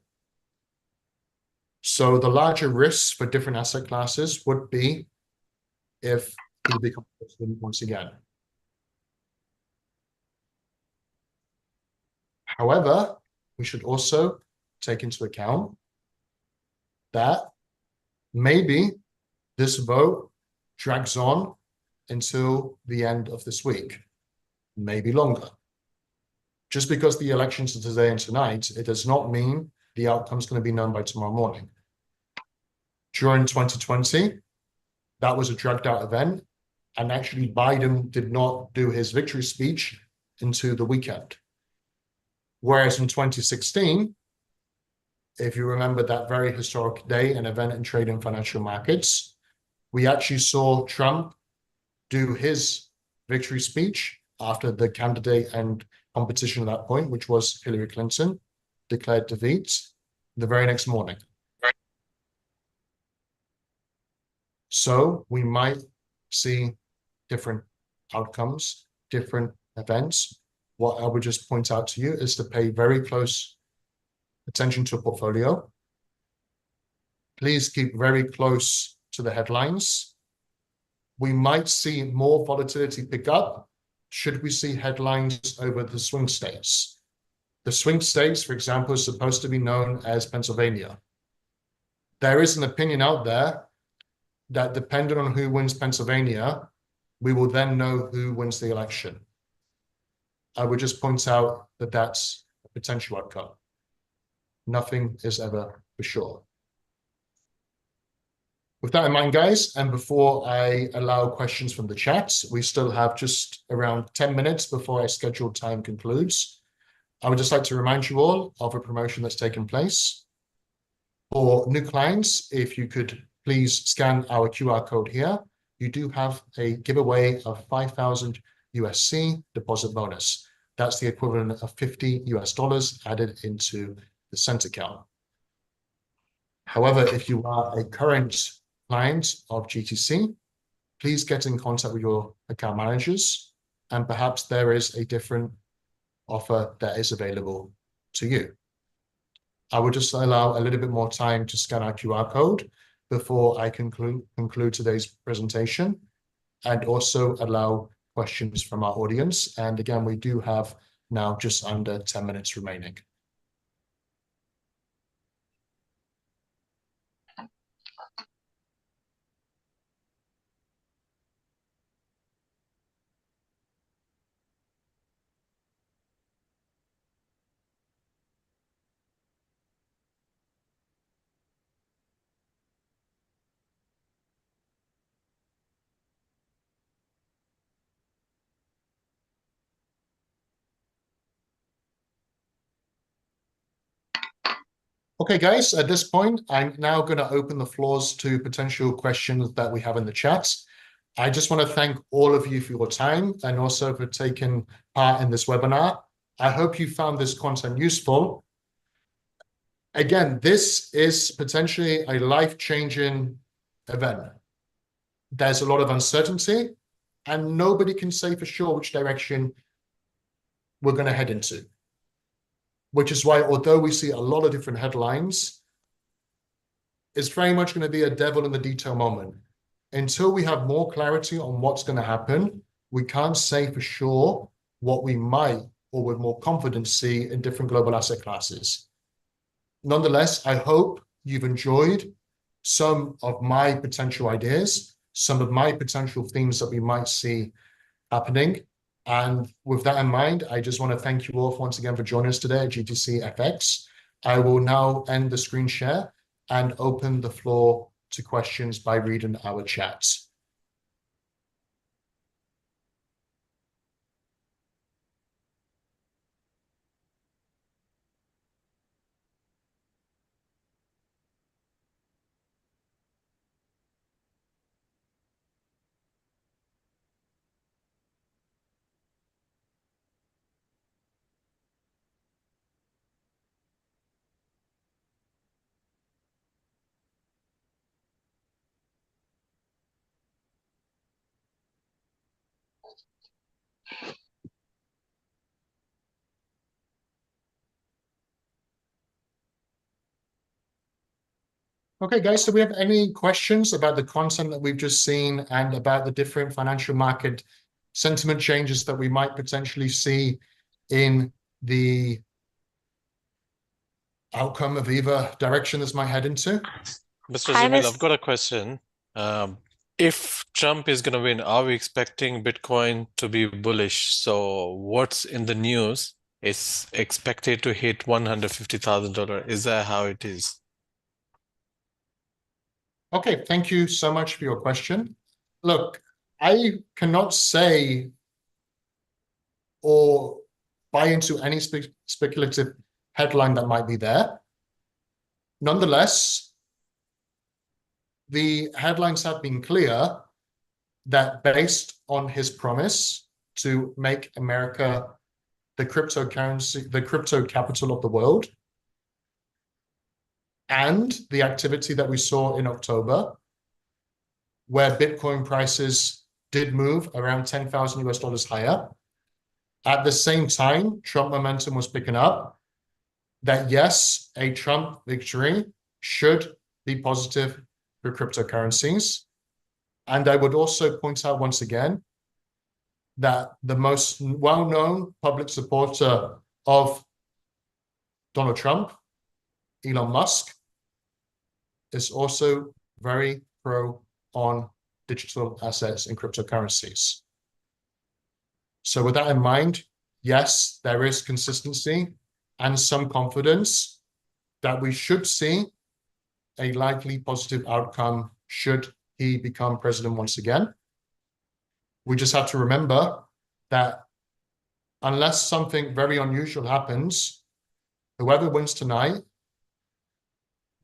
So the larger risks for different asset classes would be if he becomes president once again. However, we should also take into account that maybe this vote drags on until the end of this week, maybe longer. Just because the elections are today and tonight, it does not mean the outcome is going to be known by tomorrow morning. During 2020, that was a dragged out event, and actually Biden did not do his victory speech into the weekend. Whereas in 2016, if you remember that very historic day and event in trade and financial markets, we actually saw Trump do his victory speech after the candidate and competition at that point, which was Hillary Clinton, declared defeat the very next morning. So we might see different outcomes, different events. What I would just point out to you is to pay very close attention to a portfolio. Please keep very close to the headlines. We might see more volatility pick up should we see headlines over the swing states. The swing states, for example, is supposed to be known as Pennsylvania. There is an opinion out there that depending on who wins Pennsylvania, we will then know who wins the election. I would just point out that that's a potential outcome. Nothing is ever for sure. With that in mind, guys, and before I allow questions from the chat, we still have just around 10 minutes before our scheduled time concludes. I would just like to remind you all of a promotion that's taken place. For new clients, if you could please scan our QR code here, you do have a giveaway of 5,000 USC deposit bonus. That's the equivalent of $50 US added into the cent account. However, if you are a current client of GTC, please get in contact with your account managers, and perhaps there is a different offer that is available to you. I will just allow a little bit more time to scan our QR code before I conclude today's presentation, and also allow questions from our audience. And again, we do have now just under 10 minutes remaining. Okay, guys, at this point, I'm now going to open the floors to potential questions that we have in the chat. I just want to thank all of you for your time and also for taking part in this webinar. I hope you found this content useful. Again, this is potentially a life-changing event. There's a lot of uncertainty, and nobody can say for sure which direction we're going to head into. Which is why, although we see a lot of different headlines, it's very much going to be a devil in the detail moment. Until we have more clarity on what's going to happen, we can't say for sure what we might or with more confidence see in different global asset classes. Nonetheless, I hope you've enjoyed some of my potential ideas, some of my potential themes that we might see happening. And with that in mind, I just want to thank you all once again for joining us today at GTC FX. I will now end the screen share and open the floor to questions by reading our chats. Okay, guys, so we have any questions about the content that we've just seen and about the different financial market sentiment changes that we might potentially see in the outcome of either direction this might head into? Mr. Hi, Jameel, I've Miss. got a question. If Trump is going to win, are we expecting Bitcoin to be bullish? So what's in the news is expected to hit $150,000. Is that how it is? Okay, thank you so much for your question. Look, I cannot say or buy into any speculative headline that might be there. Nonetheless, the headlines have been clear that based on his promise to make America the cryptocurrency, the crypto capital of the world, and the activity that we saw in October, where Bitcoin prices did move around 10,000 US dollars higher. At the same time, Trump momentum was picking up. That yes, a Trump victory should be positive for cryptocurrencies. And I would also point out once again that the most well-known public supporter of Donald Trump, Elon Musk, is also very pro on digital assets and cryptocurrencies. So with that in mind, yes, there is consistency and some confidence that we should see a likely positive outcome should he become president once again. We just have to remember that unless something very unusual happens, whoever wins tonight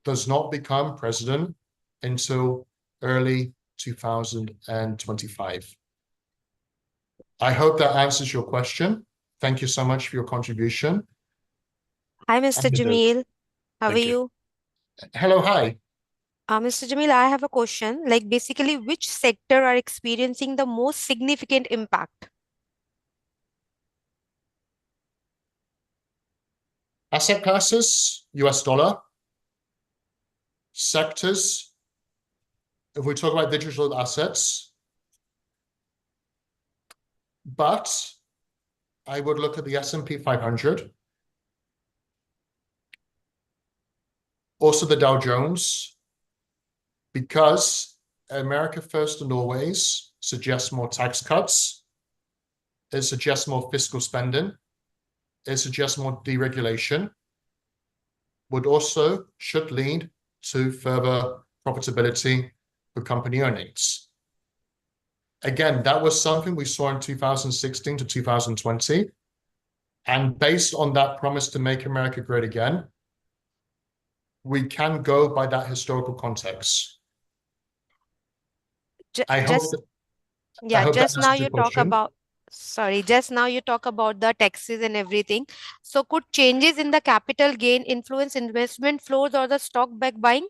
does not become president until early 2025. I hope that answers your question. Thank you so much for your contribution. Hi, Mr. Jameel. How are Thank you. you? Hello, hi. Mr. Jameel, I have a question. Like, basically, which sector are experiencing the most significant impact? Asset classes, US dollar. Sectors, if we talk about digital assets, but I would look at the S&P 500, also the Dow Jones, because America First and always suggests more tax cuts, it suggests more fiscal spending, it suggests more deregulation, would also should lead to further profitability for company earnings. Again, that was something we saw in 2016 to 2020. And based on that promise to make America great again, we can go by that historical context. J I hope just that, I Yeah, hope that just now answers your you talk question. about Sorry, just now you talk about the taxes and everything. So could changes in the capital gain influence investment flows or the stock back buying?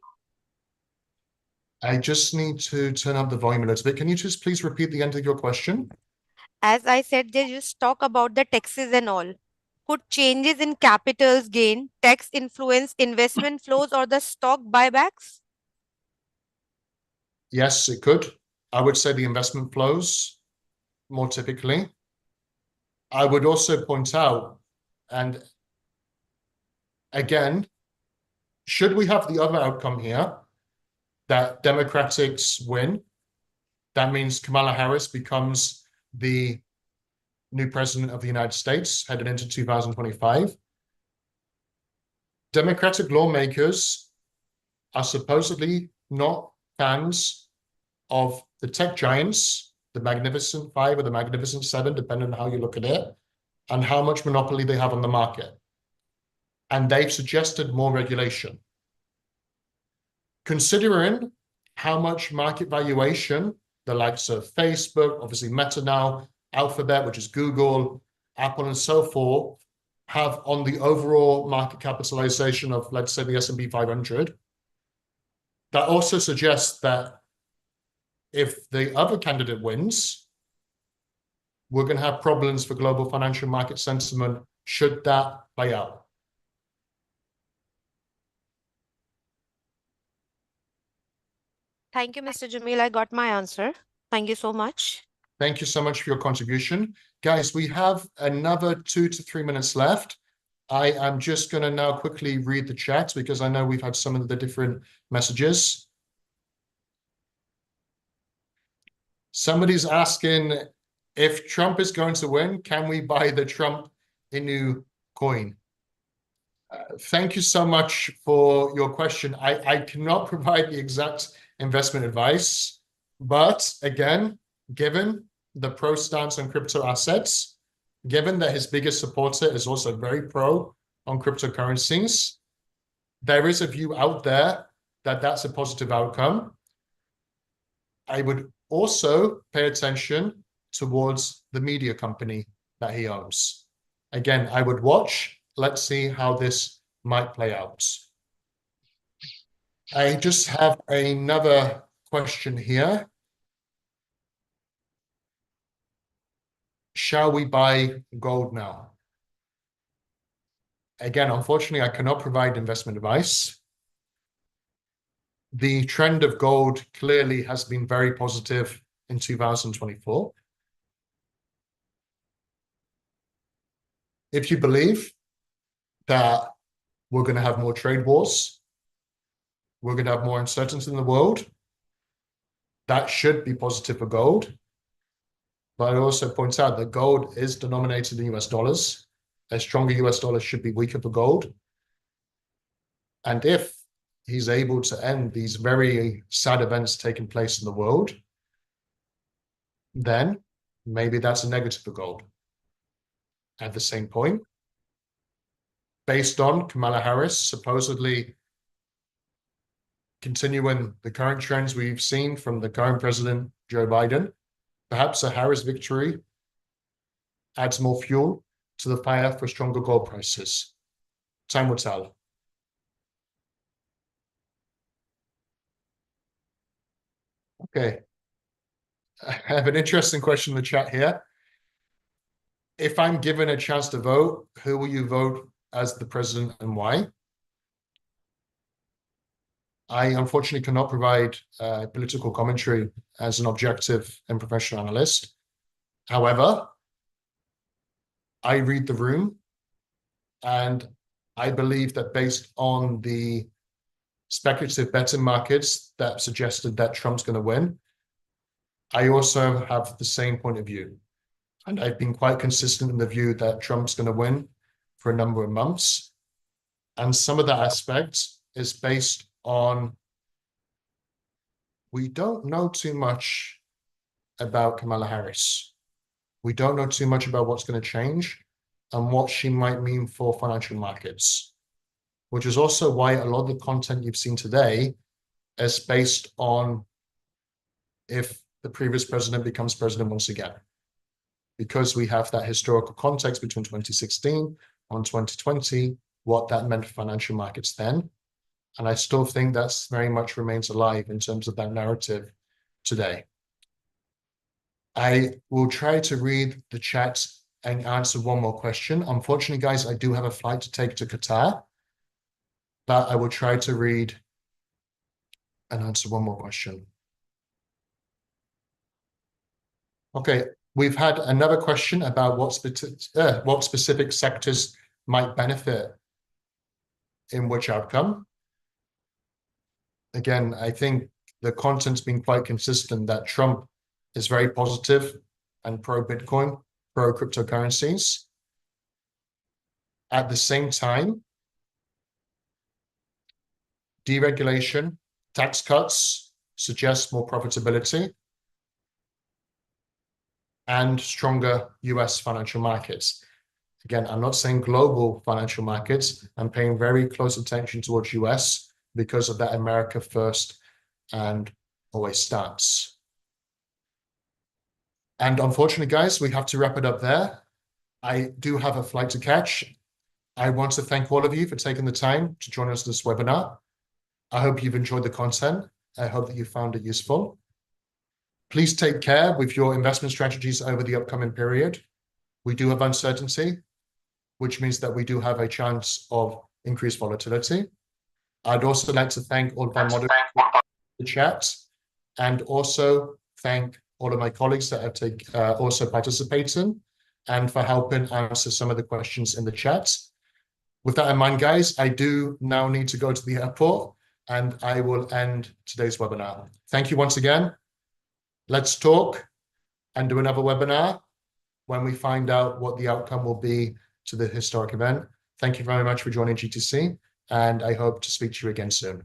I just need to turn up the volume a little bit. Can you just please repeat the end of your question? As I said, they just talk about the taxes and all. Could changes in capitals gain tax influence investment flows or the stock buybacks? Yes, it could. I would say the investment flows more typically. I would also point out, and again, should we have the other outcome here, that Democrats win, that means Kamala Harris becomes the new president of the United States headed into 2025. Democratic lawmakers are supposedly not fans of the tech giants, the Magnificent Five or the Magnificent Seven, depending on how you look at it, and how much monopoly they have on the market. And they've suggested more regulation. Considering how much market valuation the likes of Facebook, obviously Meta now, Alphabet, which is Google, Apple, and so forth, have on the overall market capitalization of, let's say, the S&P 500, that also suggests that if the other candidate wins, we're going to have problems for global financial market sentiment should that play out. Thank you, Mr. Jameel. I got my answer. Thank you so much. Thank you so much for your contribution. Guys, we have another 2 to 3 minutes left. I am just going to now quickly read the chat because I know we've had some of the different messages. Somebody's asking if Trump is going to win, can we buy the Trump Inu coin? Thank you so much for your question. I cannot provide the exact investment advice, but again, given the pro stance on crypto assets, given that his biggest supporter is also very pro on cryptocurrencies, there is a view out there that that's a positive outcome. I would also pay attention towards the media company that he owns. Again, I would watch. Let's see how this might play out. I just have another question here. Shall we buy gold now? Again, unfortunately, I cannot provide investment advice. The trend of gold clearly has been very positive in 2024. If you believe that we're going to have more trade wars, we're going to have more uncertainty in the world, that should be positive for gold. But I also point out that gold is denominated in US dollars. A stronger US dollar should be weaker for gold. And if he's able to end these very sad events taking place in the world, then maybe that's a negative for gold. At the same point, based on Kamala Harris supposedly continuing the current trends we've seen from the current president, Joe Biden, perhaps a Harris victory adds more fuel to the fire for stronger gold prices. Time will tell. Okay. I have an interesting question in the chat here. If I'm given a chance to vote, who will you vote as the president and why? I unfortunately cannot provide political commentary as an objective and professional analyst. However, I read the room, and I believe that based on the speculative betting markets that suggested that Trump's going to win, I also have the same point of view. And I've been quite consistent in the view that Trump's going to win for a number of months. And some of that aspect is based on, we don't know too much about Kamala Harris. We don't know too much about what's going to change and what she might mean for financial markets, which is also why a lot of the content you've seen today is based on if the previous president becomes president once again. because we have that historical context between 2016 and 2020, what that meant for financial markets then. And I still think that's very much remains alive in terms of that narrative today. I will try to read the chat and answer one more question. Unfortunately, guys, I do have a flight to take to Qatar, but I will try to read and answer one more question. Okay, we've had another question about what specific sectors might benefit in which outcome. Again, I think the content's been quite consistent that Trump is very positive and pro-Bitcoin, pro-cryptocurrencies. At the same time, deregulation, tax cuts suggest more profitability and stronger US financial markets. Again, I'm not saying global financial markets. I'm paying very close attention towards US because of that America first and always stance. And unfortunately, guys, we have to wrap it up there. I do have a flight to catch. I want to thank all of you for taking the time to join us this webinar. I hope you've enjoyed the content. I hope that you found it useful. Please take care with your investment strategies over the upcoming period. We do have uncertainty, which means that we do have a chance of increased volatility. I'd also like to thank all of our moderators in the chat, and also thank all of my colleagues that have also participated and for helping answer some of the questions in the chat. With that in mind, guys, I do now need to go to the airport, and I will end today's webinar. Thank you once again. Let's talk and do another webinar when we find out what the outcome will be to the historic event. Thank you very much for joining GTC, and I hope to speak to you again soon.